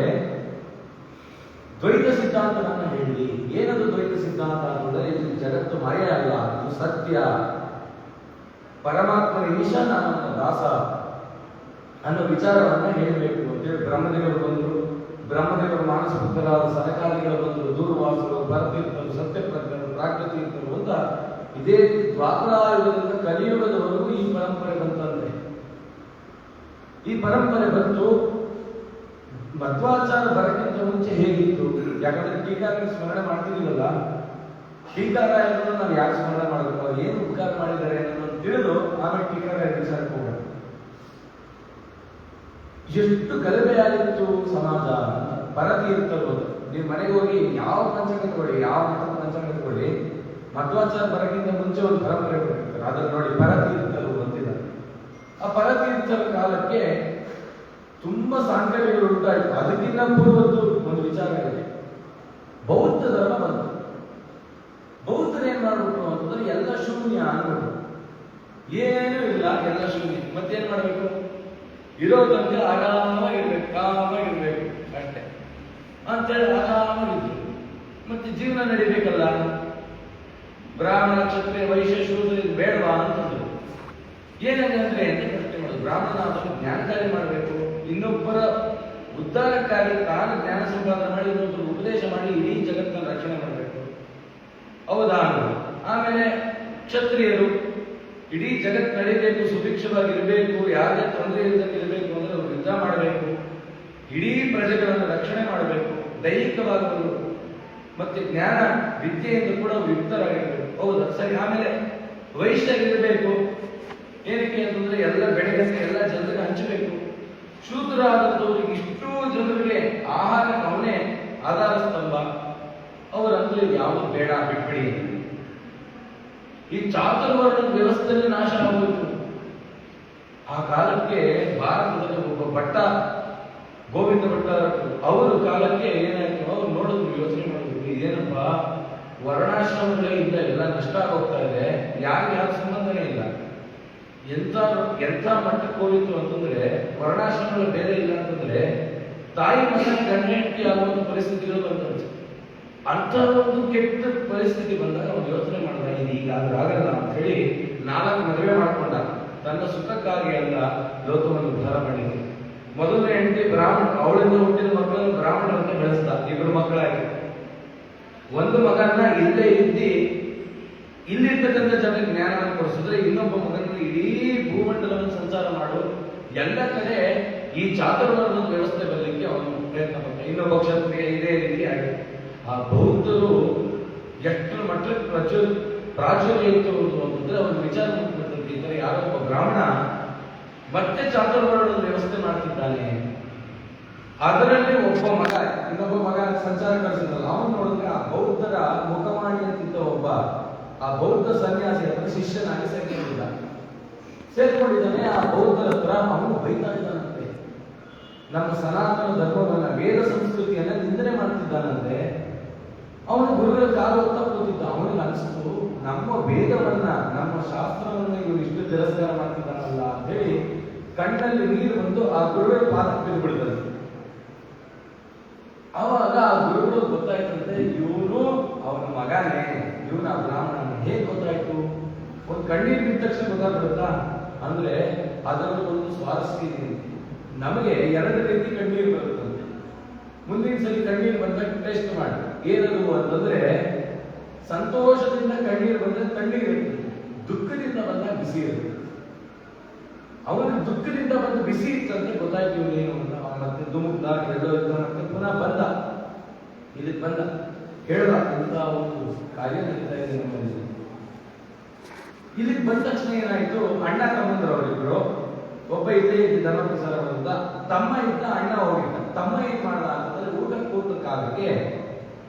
ದ್ವೈತ ಸಿದ್ಧಾಂತವನ್ನು ಹೇಳಿ. ಏನದು ದ್ವೈತ ಸಿದ್ಧಾಂತ ಅಂತಂದ್ರೆ, ಇದು ಜಗತ್ತು ಮಾಯೆ ಅಲ್ಲ, ಇದು ಸತ್ಯ. ಪರಮಾತ್ಮನ ಈಶ, ನಾನು ದಾಸ ಅನ್ನೋ ವಿಚಾರವನ್ನ ಹೇಳಬೇಕು ಅಂತೇಳಿ ಬ್ರಹ್ಮದೇವರು ಬಂದರು. ಬ್ರಹ್ಮದೇವರು ಮಾನಸ ಭಕ್ತರಾದ ಸನಕಾದಿಗಳು ಬಂದರು, ದೂರ್ವಾಸರು, ಭರತೀರ್ಥರು, ಸತ್ಯಪ್ರಜ್ಞರು, ಪ್ರಾಜ್ಞತೀರ್ಥರು ಅಂತ ಈ ಪರಂಪರೆ ಬಂತು. ಮಧ್ವಾಚಾರ ಬರಕ್ಕಿಂತ ಮುಂಚೆ ಹೇಗಿತ್ತು? ಯಾಕಂದ್ರೆ ಟೀಕಾರಾಯರು ಸ್ಮರಣೆ ಮಾಡ್ತಿದೀವಲ್ಲ, ಟೀಕಾರಾಯರನ್ನು ನಾವು ಯಾಕೆ ಸ್ಮರಣೆ ಮಾಡಬೇಕು, ಅವ್ರು ಏನು ಉಪಕಾರ ಮಾಡಿದ್ದಾರೆ ಅನ್ನೋದನ್ನು ತಿಳಿದು ಆಮೇಲೆ ಟೀಕಾರಾಯರ ವಿಚಾರಕ್ಕೆ ಹೋಗೋಣ. ಎಷ್ಟು ಗಲಭೆಯಾಗಿತ್ತು ಸಮಾಜ. ಪರತೀರ್ಥರು ನೀವು ಮನೆಗೆ ಹೋಗಿ ಯಾವ ಪಂಚಾಂಗ ತಗೊಳ್ಳಿ, ಯಾವ ಮಠದ ಪಂಚಾಂಗ ತಗೊಳ್ಳಿ, ಮಧ್ವಾಚಾರ ಬರಕ್ಕಿಂತ ಮುಂಚೆ ಒಂದು ಪರಂಪರೆ ಕೊಟ್ಟಿರ್ತಾರೆ. ಅದನ್ನು ನೋಡಿ, ಪರತೀರ್ಥರು ಬಂದಿದ್ದಾರೆ. ಆ ಪರತೀರ್ಥರ ಕಾಲಕ್ಕೆ ತುಂಬಾ ಸಾಂಕರ್ಯಗಳು ಉಂಟಾಯಿತು. ಅದಕ್ಕಿಂತ ಪೂರ್ವದ್ದು ಒಂದು ವಿಚಾರ ಇದೆ. ಬೌದ್ಧ ಧರ್ಮ ಬಂತು. ಬೌದ್ಧರು ಏನ್ ಮಾಡ್ಬಿಟ್ರು ಅಂತಂದ್ರೆ ಎಲ್ಲ ಶೂನ್ಯ ಅನ್ಬಿಟ್ರು. ಏನೂ ಇಲ್ಲ, ಎಲ್ಲ ಶೂನ್ಯ. ಮತ್ತೇನ್ ಮಾಡ್ಬೇಕು? ಇರೋದಂತೆ ಆರಾಮಾಗಿರ್ಬೇಕು, ಕಾಮಾಗಿರ್ಬೇಕು ಅಷ್ಟೇ ಅಂತೇಳಿ ಆರಾಮಾಗಿದ್ರು. ಮತ್ತೆ ಜೀವನ ನಡಿಬೇಕಲ್ಲ, ಬ್ರಾಹ್ಮಣ ಕ್ಷತ್ರಿಯ ವೈಶ್ಯ ಶೂದ್ರ ಇದು ಬೇಡವಾ ಅಂತಂದ್ರು. ಏನಂದ್ರೆ ಅಂತ ಪ್ರಶ್ನೆ ಮಾಡೋದು. ಬ್ರಾಹ್ಮಣ ಅದನ್ನು ಜ್ಞಾನಕಾರಿ ಮಾಡಬೇಕು, ಇನ್ನೊಬ್ಬರ ಉದ್ಧಾರಕ್ಕಾಗಿ ತಾನು ಜ್ಞಾನ ಸಂಪಾದನೆ ಮಾಡಿ ಇನ್ನೊಬ್ಬರು ಉಪದೇಶ ಮಾಡಿ ಇಡೀ ಜಗತ್ತನ್ನು ರಕ್ಷಣೆ ಮಾಡಬೇಕು, ಹೌದಾ? ಆಮೇಲೆ ಕ್ಷತ್ರಿಯರು ಇಡೀ ಜಗತ್ತು ನಡೀಬೇಕು, ಸುಭಿಕ್ಷವಾಗಿರಬೇಕು, ಯಾವುದೇ ತೊಂದರೆ ಇಲ್ಲದಂಗೆ ಇರಬೇಕು ಅಂದ್ರೆ ಅವರು ಯುದ್ಧ ಮಾಡಬೇಕು, ಇಡೀ ಪ್ರಜೆಗಳನ್ನು ರಕ್ಷಣೆ ಮಾಡಬೇಕು, ದೈಹಿಕವಾಗಿ ಮತ್ತೆ ಜ್ಞಾನ ವಿದ್ಯೆಯಿಂದ ಕೂಡ ಯುಕ್ತರಾಗಿರ್ಬೇಕು, ಹೌದಾ? ಸರಿ. ಆಮೇಲೆ ವೈಶ್ಯರಿರಬೇಕು. ಏನಕ್ಕೆ ಅಂತಂದ್ರೆ ಎಲ್ಲ ಬೆಳೆಗಳನ್ನು ಎಲ್ಲ ಜನರಿಗೆ ಹಂಚಬೇಕು. ಶೂದ್ರಾದಂಥವ್ರಿಗೆ ಇಷ್ಟೂ ಜನರಿಗೆ ಆಹಾರ ಅವನೇ ಆಧಾರ ಸ್ತಂಭ. ಅವರಂದ್ರೆ ಯಾವುದು ಬೇಡ, ಬಿಟ್ಬಿಡಿ. ಈ ಚಾತುರ್ವರ್ಣದ ವ್ಯವಸ್ಥೆಯಲ್ಲಿ ನಾಶ ಆಗೋಯ್ತು. ಆ ಕಾಲಕ್ಕೆ ಭಾರತದಲ್ಲಿ ಒಬ್ಬ ಭಟ್ಟ, ಗೋವಿಂದ ಭಟ್ಟ, ಅವರ ಕಾಲಕ್ಕೆ ಏನಾಯ್ತು, ಅವ್ರು ನೋಡಿದ್ರು, ಯೋಚನೆ ಮಾಡಿದ್ರು, ಇದೇನಪ್ಪ ವರ್ಣಾಶ್ರಮಗಳೇ ಇಲ್ಲ, ಎಲ್ಲ ನಷ್ಟ ಆಗೋಗ್ತಾ ಇದೆ, ಯಾರು ಸಂಬಂಧನೇ ಇಲ್ಲ. ಎಂಥ ಮಟ್ಟಕ್ಕೆ ಹೋಗಿತ್ತು ಅಂತಂದ್ರೆ, ವರ್ಣಾಶ್ರಮಗಳು ಬೇರೆ ಇಲ್ಲ ಅಂತಂದ್ರೆ ತಾಯಿ ಮಕ್ಕಳ ಗಂಟೆ ಆಗುವ ಪರಿಸ್ಥಿತಿಗಳು ಬಂದಂತೆ. ಅಂತ ಒಂದು ಕೆಟ್ಟ ಪರಿಸ್ಥಿತಿ ಬಂದಾಗ ಅವ್ನು ಯೋಚನೆ ಮಾಡಿದ, ಇದು ಈಗಾದ್ರೂ ಆಗಲ್ಲ ಅಂತ ಹೇಳಿ 4 ಮದುವೆ ಮಾಡ್ಕೊಂಡ. ತನ್ನ ಸುಖಕ್ಕಾಗಿ ಅಲ್ಲ, ಲೋಕವನ್ನು ಉದ್ಧಾರ ಮಾಡಿದ್ರು. ಮೊದಲನೇ ಹೆಂಡತಿ ಬ್ರಾಹ್ಮಣ, ಅವಳಿಂದ ಹುಟ್ಟಿದ ಮಕ್ಕಳನ್ನು ಬ್ರಾಹ್ಮಣರನ್ನ ಬೆಳೆಸ್ದ. 2 ಮಕ್ಕಳಾಗಿ ಒಂದು ಮಗನ್ನ ಇಲ್ಲೇ ಇಲ್ಲಿರ್ತಕ್ಕಂಥ ಜನರಿಗೆ ಜ್ಞಾನವನ್ನು ಕೊಡಿಸಿದ್ರೆ, ಇನ್ನೊಬ್ಬ ಮಗನ ಇಡೀ ಭೂಮಂಡಲವನ್ನು ಸಂಚಾರ ಮಾಡು, ಎಲ್ಲ ಕಡೆ ಈ ಚಾತುರ್ವರ್ಣದ ವ್ಯವಸ್ಥೆ ಬರಲಿಕ್ಕೆ ಅವನು ಪ್ರಯತ್ನ ಪಟ್ಟ. ಇನ್ನೊಬ್ಬ ಕ್ಷತ್ರಿಯ ಇದೇ ರೀತಿ ಆಗಿದೆ. ಆ ಬೌದ್ಧರು ಎಷ್ಟರ ಮಟ್ಟಕ್ಕೆ ಪ್ರಾಚುರ್ಯ ಇತ್ತು ಅಂತಂದ್ರೆ ಅವ್ರ ವಿಚಾರ ಮಾಡ್ತಿದ್ದಾರೆ. ಯಾರೊಬ್ಬ ಬ್ರಾಹ್ಮಣ ಮತ್ತೆ ಚಾತುರ್ವರ್ಣದ ವ್ಯವಸ್ಥೆ ಮಾಡ್ತಿದ್ದಾನೆ, ಅದರಲ್ಲಿ ಒಬ್ಬ ಮಗ ಇನ್ನೊಬ್ಬ ಮಗ ಸಂಚಾರ ಕಳಿಸಿದ್ರಲ್ಲ, ಅವನು ನೋಡಿದ್ರೆ ಆ ಬೌದ್ಧರ ಮುಖವಾಣಿ ಅಂತಿದ್ದ ಒಬ್ಬ ಆ ಬೌದ್ಧ ಸನ್ಯಾಸಿ ಹತ್ರ ಶಿಷ್ಯನಾಗಿ ಸೇರ್ಕೊಂಡಿದ್ದಾನೆ. ಆ ಬೌದ್ಧರ ಹತ್ರ ಅವನು ಬೈತಾ ಇದ್ದಾನಂತೆ, ನಮ್ಮ ಸನಾತನ ಧರ್ಮವನ್ನ, ವೇದ ಸಂಸ್ಕೃತಿಯನ್ನ ನಿಂದನೆ ಮಾಡ್ತಿದ್ದಾನಂತೆ. ಅವನು ಗುರುಗಳ ಕಾಲು ಹೊತ್ತ ಕೂತಿದ್ದ. ಅವನಿಗೆ ಅನಿಸ್ತು, ನಮ್ಮ ವೇದವನ್ನ, ನಮ್ಮ ಶಾಸ್ತ್ರವನ್ನ ಇವರು ಇಷ್ಟು ತಿರಸ್ಕಾರ ಮಾಡ್ತಿದ್ದಾನಲ್ಲ ಅಂತ ಹೇಳಿ ಕಣ್ಣಲ್ಲಿ ನೀರು ಬಂದು ಆ ಗುರುಗಳ ಪಾದಕ್ಕೆ ಬಿಡ್ತಾರೆ. ಅವಾಗ ಆ ಗುರುಗಳು ಗೊತ್ತಾಯ್ತಂತೆ, ಇವನು ಅವನ ಮಗನೇ, ಇವನ ಬ್ರಾಹ್ಮಣ. ಹೇಗೆ ಗೊತ್ತಾಯ್ತು? ಒಂದು ಕಣ್ಣೀರು ಬಿದ್ದ ತಕ್ಷಣ ಗೊತ್ತಾಗ್ಬಿಡುತ್ತಾ ಅಂದ್ರೆ ಅದರಲ್ಲಿ ಒಂದು ಸ್ವಾರಸ್ಯ ಇದೆ. ನಮಗೆ 2 ರೀತಿ ಕಣ್ಣೀರು ಬರುತ್ತಂತೆ. ಮುಂದಿನ ಸಲ ಕಣ್ಣೀರು ಬಂದಾಗ ಟೆಸ್ಟ್ ಮಾಡಿ, ಏನದು ಅಂತಂದ್ರೆ ಸಂತೋಷದಿಂದ ಕಣ್ಣೀರು ಬಂದ್ರೆ ತಣ್ಣೀರು ಇರ್ತದೆ, ದುಃಖದಿಂದ ಬಂದಾಗ ಬಿಸಿ ಇರುತ್ತೆ. ಅವನಿಗೆ ದುಃಖದಿಂದ ಬಂದು ಬಿಸಿ ಇತ್ತಂತೆ, ಗೊತ್ತಾಯ್ತು ಇವನೇನು ಅಂತ. ಮತ್ತೆ ದುಮುಗ್ದ, ಎಲ್ಲೋ ಇದ್ದ, ಮತ್ತೆ ಪುನಃ ಬಂದ, ಇದಕ್ಕೆ ಬಂದ, ಹೇಳ್ದ ಇಂಥ ಒಂದು ಕಾರ್ಯ ನಡೀತಾ ಇದೆ ನಮ್ಮಲ್ಲಿ. ಇಲ್ಲಿಗೆ ಬಂದ ತಕ್ಷಣ ಏನಾಯ್ತು, ಅಣ್ಣ ತಮ್ಮಂದ್ರು ಅವರಿಬ್ರು. ಒಬ್ಬ ಇದ್ದೇ ಧರ್ಮ ಪ್ರಸಾರ ಬಂದ, ತಮ್ಮ ಇದ್ದ, ಅಣ್ಣ ಹೋಗಿದ್ದ. ತಮ್ಮ ಏನ್ ಮಾಡ್ದ ಅಂತಂದ್ರೆ ಊಟದ ಕಾಲಕ್ಕೆ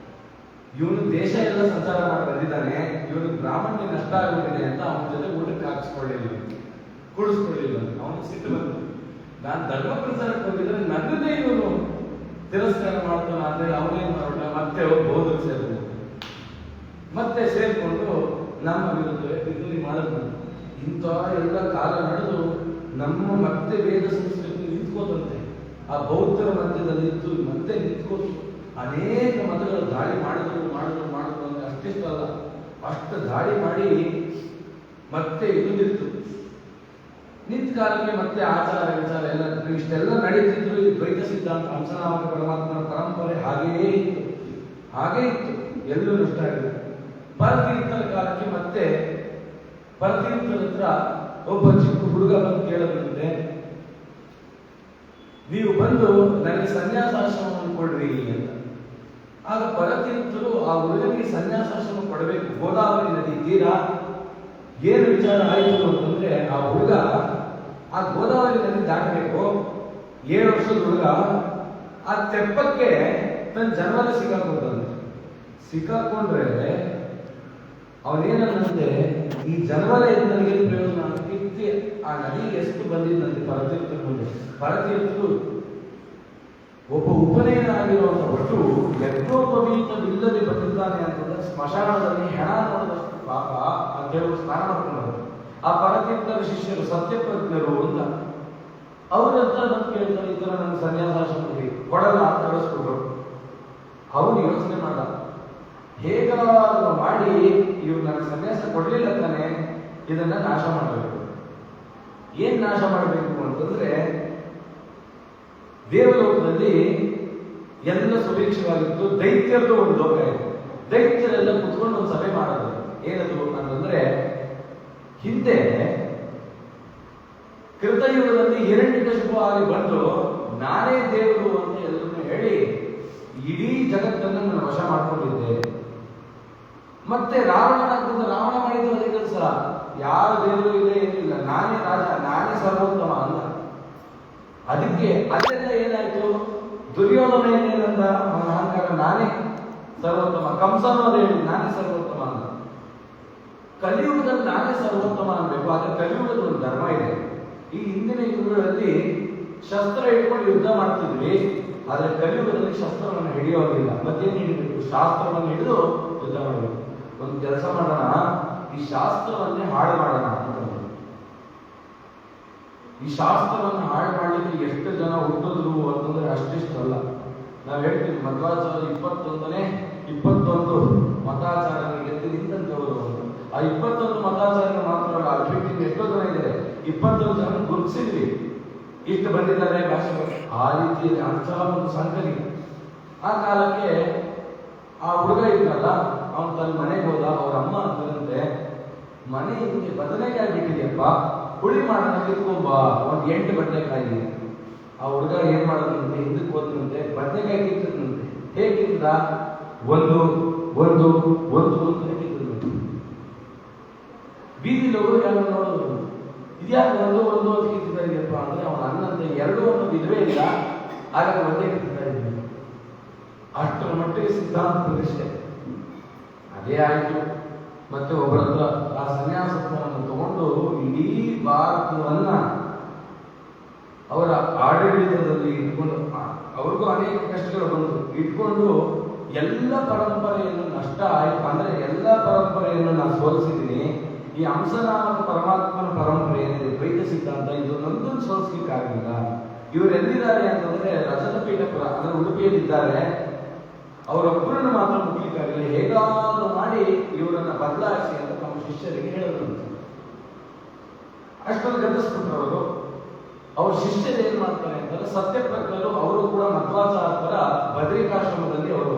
ಇವನು ದೇಶ ಎಲ್ಲ ಸಂಚಾರ ಮಾಡಿ ಬಂದಿದ್ದಾನೆ, ಇವನು ಬ್ರಾಹ್ಮಣ್ಯ ನಷ್ಟ ಆಗುತ್ತಿದೆ ಅಂತ ಅವನ ಜೊತೆ ಊಟಕ್ಕೆ ಹಾಕಿಸ್ಕೊಳ್ಳಿಲ್ಲ, ಕೂಡಿಸ್ಕೊಳ್ಳಿಲ್ಲ. ಅವನಿಗೆ ಸಿಟ್ಟು ಬಂತು, ನಾನು ಧರ್ಮ ಪ್ರಚಾರಕ್ಕೆ ಹೋಗಿದ್ರೆ ನನ್ನದೇ ಇವನು ತಿರಸ್ಕಾರ ಮಾಡ್ತಾನ ಅಂತೇಳಿ ಅವನೇನ್ ಮಾಡೋಣ, ಮತ್ತೆ ಬೌದ್ಧರು ಸೇರ್ಬೋದು. ಮತ್ತೆ ಸೇರ್ಕೊಂಡು ನಮ್ಮ ವಿರುದ್ಧವೇ ಪಿತೂರಿ ಮಾಡಿದ್ರು. ಇಂಥ ಎಲ್ಲ ಕಾಲ ನಡೆದು ನಮ್ಮ ಮತ್ತೆ ವೇದ ಸಂಸ್ಕೃತಿ ನಿಂತ್ಕೋತಂತೆ. ಆ ಬೌದ್ಧರ ಮಧ್ಯದಲ್ಲಿ ಇತ್ತು, ಮತ್ತೆ ನಿಂತ್ಕೋತು. ಅನೇಕ ಮತಗಳು ದಾಳಿ ಮಾಡಿದ್ರು ಅಂತ ಅಷ್ಟಿಷ್ಟಲ್ಲ, ಅಷ್ಟು ದಾಳಿ ಮಾಡಿ ಮತ್ತೆ ಇದು ನಿಂತ ಕಾಲಕ್ಕೆ ಮತ್ತೆ ಆಚಾರ ವಿಚಾರ ಎಲ್ಲ ಇಷ್ಟೆಲ್ಲ ನಡೀತಿದ್ರು. ಈ ದ್ವೈತ ಸಿದ್ಧಾಂತ, ಹಂಸನಾಮಕ ಪರಮಾತ್ಮನ ಪರಂಪರೆ ಹಾಗೇ ಇತ್ತು, ಎಲ್ಲೂ ನಷ್ಟ ಆಗಿದೆ. ಪರತೀರ್ಥರ ಕಾಲಕ್ಕೆ ಮತ್ತೆ ಪರತೀರ್ಥರ ಹತ್ರ ಒಬ್ಬ ಚಿಕ್ಕ ಹುಡುಗ ಬಂದು ಕೇಳಬಂದಿದೆ, ನೀವು ಬಂದು ನನಗೆ ಸನ್ಯಾಸಾಶ್ರಮವನ್ನು ಕೊಡ್ರಿ ಅಂತ. ಆಗ ಪರತೀರ್ಥರು ಆ ಹುಡುಗನಿಗೆ ಸನ್ಯಾಸಾಶ್ರಮ ಕೊಡಬೇಕು. ಗೋದಾವರಿ ನದಿ ತೀರ ಏನು ವಿಚಾರ ಆಯಿತು ಅಂತಂದ್ರೆ, ಆ ಹುಡುಗ ಆ ಗೋದಾವರಿ ನದಿ ದಾಟಬೇಕು. 7 ವರ್ಷದ ಹುಡುಗ ಆ ತೆಪ್ಪಕ್ಕೆ ತನ್ನ ಜನ್ಮದ ಸಿಕ್ಕಾಕೊಂಡ್ರೆ ಅವನೇನಂತೆ, ಈ ಜನ್ಮದ ನನಗೆ ಪ್ರಯೋಜನ ಕಿತ್ತಿ ಆ ನದಿಗೆ ಎಷ್ಟು ಬಂದಿದ್ದಂತೆ ಪರತೀರ್ಥರ ಮುಂದೆ. ಪರತೀರ್ಥರು ಒಬ್ಬ ಉಪನಯನ ಆಗಿರುವಂತ ಒಟ್ಟು ಯಜ್ಞೋಪವೀತವಿಲ್ಲದೆ ಬಂದಿದ್ದಾನೆ ಅಂತಂದ್ರೆ ಸ್ಮಶಾನದಲ್ಲಿ ಹೆಣ ನೋಡಿದಷ್ಟು ಪಾಪ ಅಂತ ಹೇಳಿ ಸ್ನಾನ ಮಾಡ್ಕೊಂಡ್ರು. ಆ ಪರತೀರ್ಥರ ಶಿಷ್ಯರು ಸತ್ಯಪ್ರಜ್ಞರು ಅಂತ ಅವ್ರ ಹತ್ರ ಬಂದು ಕೇಳ್ತಾರೆ, ಈ ತರ ನನ್ನ ಸನ್ಯಾಸಾಶ್ರಮಕ್ಕೆ ಕೊಡಲ್ಲ ಅಂತ ಕಳಿಸ್ಬಿಟ್ರು. ಅವನು ಯೋಚನೆ ಮಾಡ, ಹೇಗಾದ್ರೂ ಮಾಡಿ ಇವ್ರು ನನಗೆ ಸನ್ಯಾಸ ಕೊಡ್ಲಿಲ್ಲ ತಾನೆ, ಇದನ್ನ ನಾಶ ಮಾಡಬೇಕು. ಏನ್ ನಾಶ ಮಾಡಬೇಕು ಅಂತಂದ್ರೆ, ದೇವಲೋಕದಲ್ಲಿ ಎಲ್ಲ ಸುಭಿಕ್ಷವಾಗಿತ್ತು, ದೈತ್ಯರದು ಒಂದು ಲೋಕ ಇದೆ. ದೈತ್ಯರೆಲ್ಲ ಕುತ್ಕೊಂಡು ಒಂದು ಸಭೆ ಮಾಡೋದು. ಏನದು ಅಂತಂದ್ರೆ, ಹಿಂದೆ ಕೃತಯುಗದಲ್ಲಿ ಹಿರಣ್ಯಕಶಿಪು ಆಗಿ ಬಂದು ನಾನೇ ದೇವರು ಅಂತ ಎಲ್ಲರನ್ನು ಹೇಳಿ ಇಡೀ ಜಗತ್ತನ್ನು ನಾನು ವಶ ಮಾಡ್ಕೊಂಡಿದ್ದೆ. ಮತ್ತೆ ರಾವಣ ಮಾಡಿದ ಅದೇ ಕೆಲಸ, ಯಾರ ದೇವರು ಇಲ್ಲ ಏನಿಲ್ಲ, ನಾನೇ ರಾಜ, ನಾನೇ ಸರ್ವೋತ್ತಮ ಅಲ್ಲ. ಅದಕ್ಕೆ ಅದೆಲ್ಲ ಏನಾಯ್ತು, ದುರ್ಯೋಧನ ಏನಂದ, ಅವನ ಅಹಂಕಾರ ನಾನೇ ಸರ್ವೋತ್ತಮ. ಕಂಸನೂ ಅದೇ ಹೇಳಿ ನಾನೇ ಸರ್ವೋತ್ತಮ ಅಂತ. ಕಲಿಯುಗದಲ್ಲಿ ನಾನೇ ಸರ್ವೋತ್ತಮ ಅನ್ಬೇಕು. ಆದ್ರೆ ಕಲಿಯುಗದ ಒಂದು ಧರ್ಮ ಇದೆ. ಈ ಹಿಂದಿನ ಯುಗಗಳಲ್ಲಿ ಶಸ್ತ್ರ ಇಟ್ಕೊಂಡು ಯುದ್ಧ ಮಾಡ್ತಿದ್ವಿ, ಆದ್ರೆ ಕಲಿಯುಗದಲ್ಲಿ ಶಸ್ತ್ರವನ್ನು ಹಿಡಿಯೋದಿಲ್ಲ. ಮತ್ತೇನು ಹಿಡಿಬೇಕು, ಶಾಸ್ತ್ರವನ್ನು ಹಿಡಿದು ಯುದ್ಧ ಮಾಡಬೇಕು. ಒಂದು ಕೆಲಸ ಮಾಡೋಣ, ಈ ಶಾಸ್ತ್ರವನ್ನೇ ಹಾಳು ಮಾಡೋಣ ಅಂತ. ಈ ಶಾಸ್ತ್ರವನ್ನು ಹಾಳು ಮಾಡಲಿಕ್ಕೆ ಎಷ್ಟು ಜನ ಹುಟ್ಟಿದ್ರು ಅಂತಂದ್ರೆ ಅಷ್ಟಿಷ್ಟು ಅಲ್ಲ. ನಾವು ಹೇಳ್ತೀವಿ ಮಧ್ವಾಚಾರ್ಯ 21 ಮತಾಚಾರ್ಯರಿಗೆ ಗೆದ್ದು ನಿಂತಂತವರು. ಆ 21 ಮತಾಚಾರ್ಯ ಮಾತ್ರ ಅಲ್ಲ, ಅಲ್ಲಿ ಎಷ್ಟೋ ಜನ ಇದ್ದಾರೆ, 21 ಜನ ಗುರುತಿಸಿದ್ವಿ, ಇಷ್ಟು ಬಂದಿದ್ದಾರೆ ಭಾಷೆ. ಆ ರೀತಿಯಲ್ಲಿ ಅಂತಹ ಒಂದು ಸಂಕಲಿ. ಆ ಕಾಲಕ್ಕೆ ಆ ಹುಡುಗ ಇದ್ನಲ್ಲ, ಅವನು ತನ್ನ ಮನೆಗೆ ಹೋದ. ಅವ್ರ ಅಮ್ಮ ಅಂತಂದ್ರೆ, ಮನೆ ಹಿಂಗೆ ಬದನೆಕಾಯಿ ಬಿಟ್ಟಿದೆಯಪ್ಪ, ಹುಳಿ ಮಾಡೋಣ ಕಿತ್ಕೊಂಬ, ಒಂದು 8 ಬದನೆಕಾಯಿ. ಆ ಹುಡುಗ ಏನ್ ಮಾಡೋದಂತೆ, ಹಿಂದಕ್ಕೆ ಹೋದಂತೆ ಬದನೆಕಾಯಿ ಕಿತ್ತದಂತೆ. ಹೇಗಿದ್ದ, ಒಂದು ಒಂದು ಒಂದು ಒಂದು ಕಿತ್ತದಂತೆ. ಬೀದಿಲಿ ಹೋಗೋರು ಯಾರು ನೋಡೋದು, ಇದ್ಯಾಕೆ ಒಂದು ಒಂದು ಒಂದು ಕಿತ್ತಾ ಇದೆಯಪ್ಪ ಅಂದ್ರೆ, ಅವನ ಅನ್ನಂತೆ 2 ಒಂದು ವಿಧವೇ ಇಲ್ಲ, ಹಾಗಾಗಿ ಒಂದೇ ಕಿತ್ತಾ ಇದ್ದಾನೆ. ಅಷ್ಟರ ಮಟ್ಟಿಗೆ ಸಿದ್ಧಾಂತ ಪ್ರತಿಷ್ಠೆ. ಅದೇ ಆಯ್ತು. ಮತ್ತೆ ಒಬ್ಬರ ಹತ್ರ ಆ ಸನ್ಯಾಸತ್ವವನ್ನು ತಗೊಂಡು ಇಡೀ ಭಾರತವನ್ನ ಅವರ ಆಡಳಿತದಲ್ಲಿ ಇಟ್ಕೊಂಡು, ಅವ್ರಿಗೂ ಅನೇಕ ಕಷ್ಟಗಳು ಬಂತು, ಇಟ್ಕೊಂಡು ಎಲ್ಲ ಪರಂಪರೆಯನ್ನು ನಷ್ಟ ಆಯ್ತು. ಅಂದ್ರೆ ಎಲ್ಲ ಪರಂಪರೆಯನ್ನು ನಾನು ಸೋಲಿಸಿದ್ದೀನಿ. ಈ ಹಂಸನಾಮಕ ಪರಮಾತ್ಮನ ಪರಂಪರೆ ಏನಿದೆ, ದ್ವೈತ ಸಿದ್ಧಾಂತ, ಇದು ನಂದನ್ನು ಸೋಲಿಸ್ಲಿಕ್ಕಾಗಲಿಲ್ಲ. ಇವರು ಎಲ್ಲಿದ್ದಾರೆ ಅಂತಂದ್ರೆ ರಜತಪೀಠಪುರ ಅಂದ್ರೆ ಉಡುಪಿಯಲ್ಲಿದ್ದಾರೆ. ಅವರೊಬ್ಬರನ್ನು ಮಾತ್ರ ಮುಟ್ಲಿಕ್ಕಾಗಲಿಲ್ಲ. ಹೇಗಾದ್ರೂ ಮಾಡಿ ಇವರನ್ನ ಬದಲಾಯಿಸಿ ಅಂತ ತಮ್ಮ ಶಿಷ್ಯರಿಗೆ ಹೇಳಿದ್ರು. ಅಷ್ಟೊಂದು ಗತಿಸ್ಬಿಟ್ರು ಅವರು. ಅವ್ರ ಶಿಷ್ಯರು ಏನ್ ಮಾಡ್ತಾರೆ ಅಂತಂದ್ರೆ, ಸತ್ಯಪ್ರಜ್ಞರು ಅವರು ಕೂಡ ಮಧ್ವಾಚಾರ್ಯರ ಬದರಿಕಾಶ್ರಮದಲ್ಲಿ ಅವರು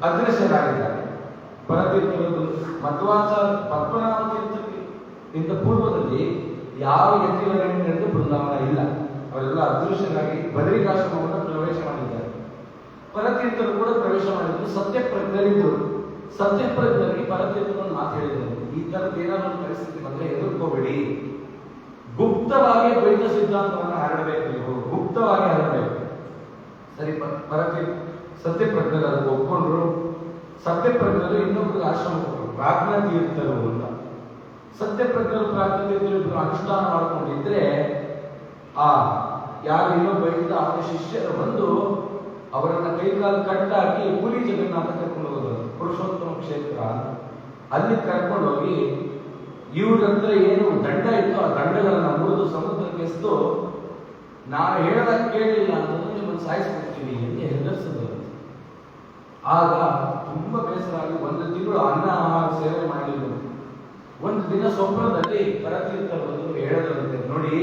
ಅಗ್ರಸರಾಗಿದ್ದಾರೆ. ಪರತೀರ್ಥರು ಮಧ್ವಾಚಾರ್ಯ ಪದ್ಮನಾಭ ತೀರ್ಥಕ್ಕಿಂತ ಪೂರ್ವದಲ್ಲಿ ಯಾವ ಯತಿವರೆಗೂ ಬೃಂದಾವನ ಇಲ್ಲ. ಅವರೆಲ್ಲ ಅದೃಶ್ಯರಾಗಿ ಬದರಿಕಾಶ್ರಮವನ್ನು ಪ್ರವೇಶ ಮಾಡಿದ್ದಾರೆ. ಪರತೀರ್ಥರು ಕೂಡ ಪ್ರವೇಶ ಮಾಡಿದ್ರು. ಸತ್ಯಪ್ರಜ್ಞರಿದ್ರು. ಸತ್ಯಪ್ರಜ್ಞರಿಗೆ ಪರತೀರ್ಥರನ್ನು ಮಾತು ಹೇಳಿದ್ದಾರೆ, ಈ ತರದ ಏನಾದ್ರು ಪರಿಸ್ಥಿತಿ ಬಂದ್ರೆ ಎದುರ್ಕೋಬೇಡಿ, ಗುಪ್ತವಾಗಿ ದ್ವೈತ ಸಿದ್ಧಾಂತವನ್ನು ಹರಡಬೇಕು, ನೀವು ಗುಪ್ತವಾಗಿ ಹರಡಬೇಕು. ಸರಿ, ಸತ್ಯಪ್ರಜ್ಞರು ಅದಕ್ಕೆ ಒಪ್ಕೊಂಡ್ರು. ಸತ್ಯಪ್ರಜ್ಞರು ಇನ್ನೊಬ್ಬರಿಗೆ ಆಶ್ರಮ ಕೊಟ್ಟರು, ಪ್ರಾಜ್ಞಾ ತೀರ್ಥರು ಅಂತ. ಸತ್ಯಪ್ರಜ್ಞರು ಪ್ರಾಜ್ಞಾ ತೀರ್ಥರು ಅನುಷ್ಠಾನ ಮಾಡ್ಕೊಂಡಿದ್ರೆ, ಆ ಯಾರು ಇನ್ನೊಬ್ಬ ಇದ್ದ ಅವರ ಶಿಷ್ಯರು ಬಂದು ಅವರನ್ನ ಕೈಕಾಲು ಕಟ್ಟಾಕಿ ಪುರಿ ಜಗನ್ನಾಥ ಕರ್ಕೊಂಡು ಹೋದರು. ಪುರುಷೋತ್ತಮ ಕ್ಷೇತ್ರ ಅಲ್ಲಿ ಕರ್ಕೊಂಡು ಹೋಗಿ ಇವ್ರಂದ್ರೆ ಏನು ದಂಡ ಇತ್ತು, ಆ ದಂಡಗಳನ್ನ ಮುರಿದು ಸಮುದ್ರಕ್ಕೆ ಎಸ್ದು, ನಾವು ಹೇಳೋದಕ್ಕೆ ಕೇಳಿಲ್ಲ ಅಂತಂದ್ರೆ ನಿಮ್ಮನ್ನು ಸಾಯಿಸ್ಬಿಡ್ತೀವಿ ಎಂದು ಹೆದರ್ಸಿದ್ರು. ಆಗ ತುಂಬಾ ಬೇಸರ ಆಗಿ 1 ತಿಂಗಳು ಅನ್ನ ಆಹಾರ ಸೇವನೆ ಮಾಡಲಿಲ್ಲ. 1 ದಿನ ಸ್ವಪ್ನದಲ್ಲಿ ಪರತೀರ್ಥರು ಬಂದು ಹೇಳೋದಂತೆ, ನೋಡಿ,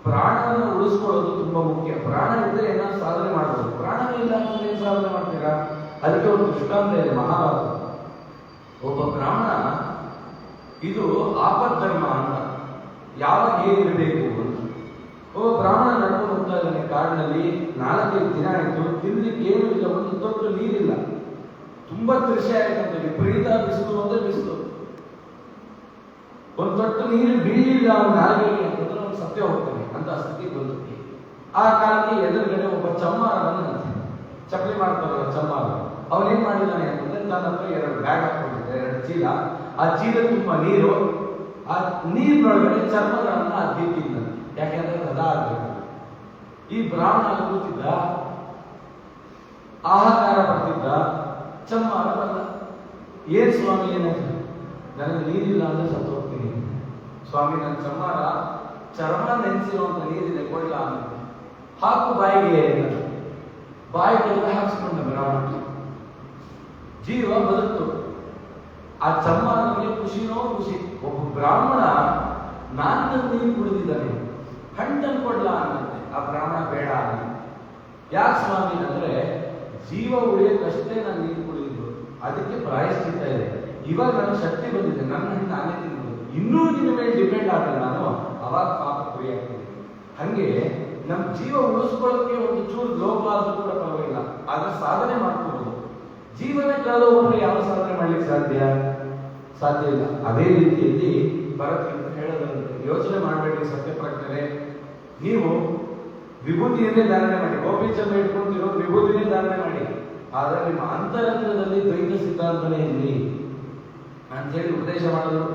ಪ್ರಾಣವನ್ನು ಉಳಿಸ್ಕೊಳ್ಳೋದು ತುಂಬಾ ಮುಖ್ಯ. ಪ್ರಾಣ ಇದ್ರೆ ಏನಾದ್ರು ಸಾಧನೆ ಮಾಡಬಹುದು, ಪ್ರಾಣವೇ ಇಲ್ಲ ಅಂದ್ರೆ ಏನ್ ಸಾಧನೆ ಮಾಡ್ತೀರಾ? ಅದಕ್ಕೆ ಒಂದು ದೃಷ್ಟಾಂತ ಇದೆ ಮಹಾಭಾರತ. ಒಬ್ಬ ಬ್ರಾಹ್ಮಣ, ಇದು ಆಪದ್ಧರ್ಮ ಅಂತ, ಯಾವಾಗ ಹೇಗಿರಬೇಕು ಅಂತ. ಒಬ್ಬ ಬ್ರಾಹ್ಮಣ ಕಾಡಿನಲ್ಲಿ 4-5 ದಿನ ಆಯಿತು, ತಿನ್ಲಿಕ್ಕೆ ಏನೂ ಇಲ್ಲ, ಒಂದು ತೊಟ್ಟು ನೀರಿಲ್ಲ, ತುಂಬಾ ಕೃಷಿ ಆಯ್ತಂತ, ವಿಪರೀತ ಬಿಸಿಲು ಅಂದ್ರೆ ಬಿಸಿಲು, ಒಂದು ತೊಟ್ಟು ನೀರು ಬೀಳಿಲ್ಲ ಅವನ ನಾಲಿಗೆಗೆ ಅಂತಂದ್ರೆ ಅವ್ನು ಸತ್ಯ ಹೋಗ್ತಾನೆ ಅಂತ ಸ್ಥಿತಿ ಬಂದಿತ್ತು. ಆ ಕಾಲಕ್ಕೆ ಎದುರುಗಡೆ ಒಬ್ಬ ಚಮ್ಮಾರ ಬಂದಂತೆ, ಚಪ್ಪಲಿ ಮಾಡ್ತಾರಲ್ಲ ಚಮ್ಮಾರ, ಅವನೇನ್ ಮಾಡಿದ್ದಾನೆ ಅಂತಂದ್ರೆ ತನ್ನ ಹತ್ರ 2 ಬ್ಯಾಗ್ ಹಾಕೊಂಡಿದ್ದೆ, 2 ಚೀಲ, ಆ ಚೀಲ ತುಂಬ ನೀರು, ಆ ನೀರಿನೊಳಗಡೆ ಚರ್ಮಗಳನ್ನ ಅದ್ದಿಟ್ಟಿದ್ದಂತೆ, ಯಾಕೆಂದ್ರೆ ಹದ ಆಗ್ಬೇಕು. ಈ ಬ್ರಾಹ್ಮಣ ಕೂತಿದ್ದ, ಆಹಾಕಾರ ಪಡ್ತಿದ್ದ, ಚಮ್ಮಾರ ಬಂದ, ಏನ್ ಸ್ವಾಮಿ ಏನಾಯ್ತು, ನನಗೆ ನೀರಿಲ್ಲ ಅಂದ್ರೆ ಸತ್ತು ಹೋಗ್ತೀನಿ ಸ್ವಾಮಿ, ನನ್ನ ಚಮ್ಮಾರ ಚರ್ಮ ನೆನೆಸಿರುವಂತ ನೀರಿದೆ ಕೊಡ್ಲ ಅಂತ, ಹಾಕು ಬಾಯಿಗೆ, ಬಾಯಿಗೆಲ್ಲ ಹಾಕ್ಸ್ಕೊಂಡ ಬ್ರಾಹ್ಮಣ, ಜೀವ ಬದುಕ್ತು. ಆ ಚಮ್ಮಾರನಿಗೆ ಖುಷಿನೋ ಖುಷಿ, ಒಬ್ಬ ಬ್ರಾಹ್ಮಣ ನಾನು ನೀರು ಕುಡಿದಿದ್ದಾನೆ, ಹಣ್ಣನ್ನು ಕೊಡ್ಲಾ ಅನ್ನಂತೆ. ಆ ಬ್ರಾಹ್ಮಣ ಬೇಡ ಅಂತ. ಯಾಕೆ ಸ್ವಾಮಿ ಅಂದ್ರೆ ಜೀವ ಉಳಿಯಕ್ಕಷ್ಟೇ ನಾನು ನೀರು ಕುಡಿದಿದ್ದು, ಅದಕ್ಕೆ ಪ್ರಾಯಶ್ಚಿತ್ತ ಇದೆ, ಇವಾಗ ನನಗೆ ಶಕ್ತಿ ಬಂದಿದೆ, ನನ್ನ ಹಣ್ಣು ನಾನೇ ತಿನ್ಬೋದು, ಇನ್ನೂ ನಿನ್ನ ಮೇಲೆ ಡಿಪೆಂಡ್ ಆಗಲ್ಲ ನಾನು, ಅವಾಗ ಪಾಪ ಕುರಿಯಾಗ್ತೀನಿ. ಹಂಗೆ ನಮ್ಮ ಜೀವ ಉಳಿಸ್ಕೊಳ್ಳೋಕೆ ಒಂದು ಚೂರು ಲೋಪ ಆದ್ರೂ ಕೂಡ ಪರವಾಗಿಲ್ಲ, ಆದ್ರೆ ಸಾಧನೆ ಮಾಡ್ಕೋಬಹುದು. ಜೀವನ ಕಳೆದೋಗ್ರೆ ಯಾವ ಸಾಧನೆ ಮಾಡ್ಲಿಕ್ಕೆ ಸಾಧ್ಯ ಇಲ್ಲ. ಅದೇ ರೀತಿಯಲ್ಲಿ ಭರತ್ ಹೇಳೋದಂತೆ, ಯೋಚನೆ ಮಾಡಬೇಡಿ ಸತ್ಯಪ್ರಜ್ಞರೇ, ನೀವು ವಿಭೂತಿಯನ್ನೇ ಧಾರಣೆ ಮಾಡಿ, ಗೋಪಿಚಂದ್ರ ಇಟ್ಕೊಂತಿರೋ ವಿಭೂತಿನೇ ಧಾರಣೆ ಮಾಡಿ, ಆದ್ರೆ ನಿಮ್ಮ ಅಂತರಂಗದಲ್ಲಿ ದ್ವೈತ ಸಿದ್ಧಾಂತನೇ ಇರಲಿ ಅಂತ ಹೇಳಿ ಉಪದೇಶ ಮಾಡಿದ್ರು.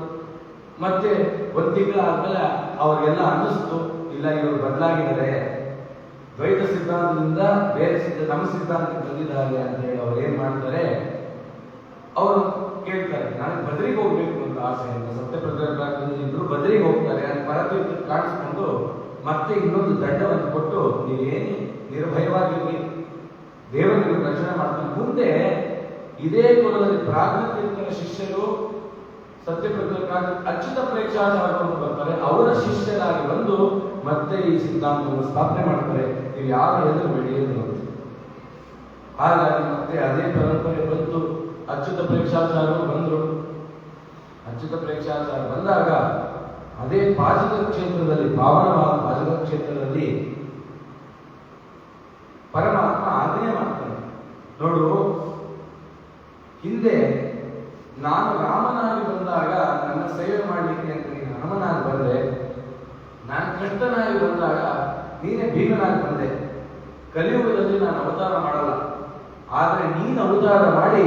ಮತ್ತೆ ಒಂದು ತಿಂಗಳ ಆದ್ಮೇಲೆ ಅವ್ರಿಗೆಲ್ಲ ಅನ್ನಿಸ್ತು, ಇಲ್ಲ ಇವರು ಬದಲಾಗಿದ್ದಾರೆ, ದ್ವೈತ ಸಿದ್ಧಾಂತದಿಂದ ಬೇರೆ ನಮ್ಮ ಸಿದ್ಧಾಂತಕ್ಕೆ ಬಂದಿದ್ದಾರೆ ಅಂತ ಹೇಳಿ ಅವ್ರು ಏನ್ ಮಾಡ್ತಾರೆ, ಅವರು ಕೇಳ್ತಾರೆ, ನನಗೆ ಬದ್ರಿಗೆ ಹೋಗ್ಬೇಕು ಅಂತ ಆಸೆ ಅಂತ. ಸತ್ಯಪ್ರಜ್ಞರು ಇಬ್ರು ಬದ್ರಿಗೆ ಹೋಗ್ತಾರೆ, ಅಲ್ಲಿ ಪರತೀರ್ಥ ಕಾಣಿಸ್ಕೊಂಡು ಮತ್ತೆ ಇನ್ನೊಂದು ದಂಡವನ್ನು ಕೊಟ್ಟು, ನೀವೇನು ನಿರ್ಭಯವಾಗಿರ್ಲಿ, ದೇವರಿಗೆ ರಚನೆ ಮಾಡ್ತಾನೆ. ಮುಂದೆ ಇದೇ ಕುಲದಲ್ಲಿ ಪ್ರಾಜ್ಞತೀರ್ಥರ ಶಿಷ್ಯರು ಸತ್ಯಪ್ರಜ್ಞಕ್ಕಾಗಿ ಅಚ್ಯುತ ಪ್ರೇಕ್ಷಾಚಾರ್ಯರು ಬರ್ತಾರೆ, ಅವರ ಶಿಷ್ಯರಾಗಿ ಬಂದು ಮತ್ತೆ ಈ ಸಿದ್ಧಾಂತವನ್ನು ಸ್ಥಾಪನೆ ಮಾಡ್ತಾರೆ. ನೀವು ಯಾರು ಹೆದರಬೇಡಿ ಎಂದು. ಹಾಗಾಗಿ ಮತ್ತೆ ಅದೇ ಪರಂಪರೆ ಬಂತು, ಅಚ್ಯುತ ಪ್ರೇಕ್ಷಾಚಾರ್ಯರು ಬಂದರು. ಅಚ್ಯುತ ಪ್ರೇಕ್ಷಾಚಾರ್ಯ ಬಂದಾಗ ಅದೇ ಪಾಜಕ ಕ್ಷೇತ್ರದಲ್ಲಿ, ಪಾವನವಾದ ಪಾಜಕ ಕ್ಷೇತ್ರದಲ್ಲಿ ಪರಮಾತ್ಮ ಆಜ್ಞೆ ಮಾಡ್ತಾನೆ, ನೋಡು ಹಿಂದೆ ನಾನು ರಾಮನಾಗಿ ಬಂದಾಗ ನನ್ನ ಸೇವೆ ಮಾಡಲಿಕ್ಕೆ ಅಂತ ನೀನು ರಾಮನಾಗಿ ಬಂದೆ, ನಾನು ಕೃಷ್ಣನಾಗಿ ಬಂದಾಗ ನೀನೇ ಭೀಮನಾಗಿ ಬಂದೆ, ಕಲಿಯುಗದಲ್ಲಿ ನಾನು ಅವತಾರ ಮಾಡಲ್ಲ, ಆದ್ರೆ ನೀನು ಅವತಾರ ಮಾಡಿ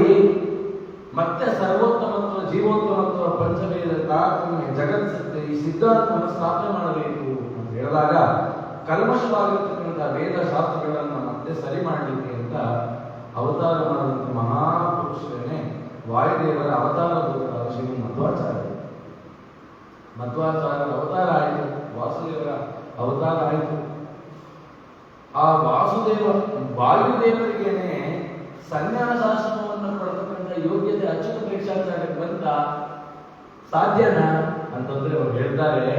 ಮತ್ತೆ ಸರ್ವೋತ್ತಮತ್ವ ಜೀವೋತ್ತಮತ್ವ ಪಂಚಮೇದ ತಾರತಮ್ಯ ಜಗತ್ಸತ್ಯ ಈ ಸಿದ್ಧಾಂತವನ್ನು ಸ್ಥಾಪನೆ ಮಾಡಬೇಕು ಅಂತ ಹೇಳಿದಾಗ, ಕಲ್ಮಶವಾಗಿರ್ತಕ್ಕಂಥ ವೇದ ಶಾಸ್ತ್ರಗಳನ್ನು ಮತ್ತೆ ಸರಿ ಮಾಡಲಿಕ್ಕೆ ಅಂತ ಅವತಾರ ಮಾಡುವಂಥ ಮಹಾಪುರುಷರೇ ವಾಯುದೇವರ ಅವತಾರ ಭೂತರಾದ ಶ್ರೀ ಮಧ್ವಾಚಾರ್ಯ. ಮಧ್ವಾಚಾರ್ಯರ ಅವತಾರ ಆಯಿತು, ವಾಸುದೇವರ ಅವತಾರ ಆಯಿತು. ಆ ವಾಯುದೇವರಿಗೇನೆ ಸನ್ಯಾಸಾಶ್ರಮವನ್ನು ಪಡೆದಕ್ಕಂಥ ಯೋಗ್ಯತೆ ಅಚ್ಯುತ ಪ್ರೇಕ್ಷಾಚಾರ್ಯಕ್ಕೆ ಬಂತ ಸಾಧ್ಯನಾ ಅಂತಂದ್ರೆ ಅವ್ರು ಹೇಳ್ತಾರೆ,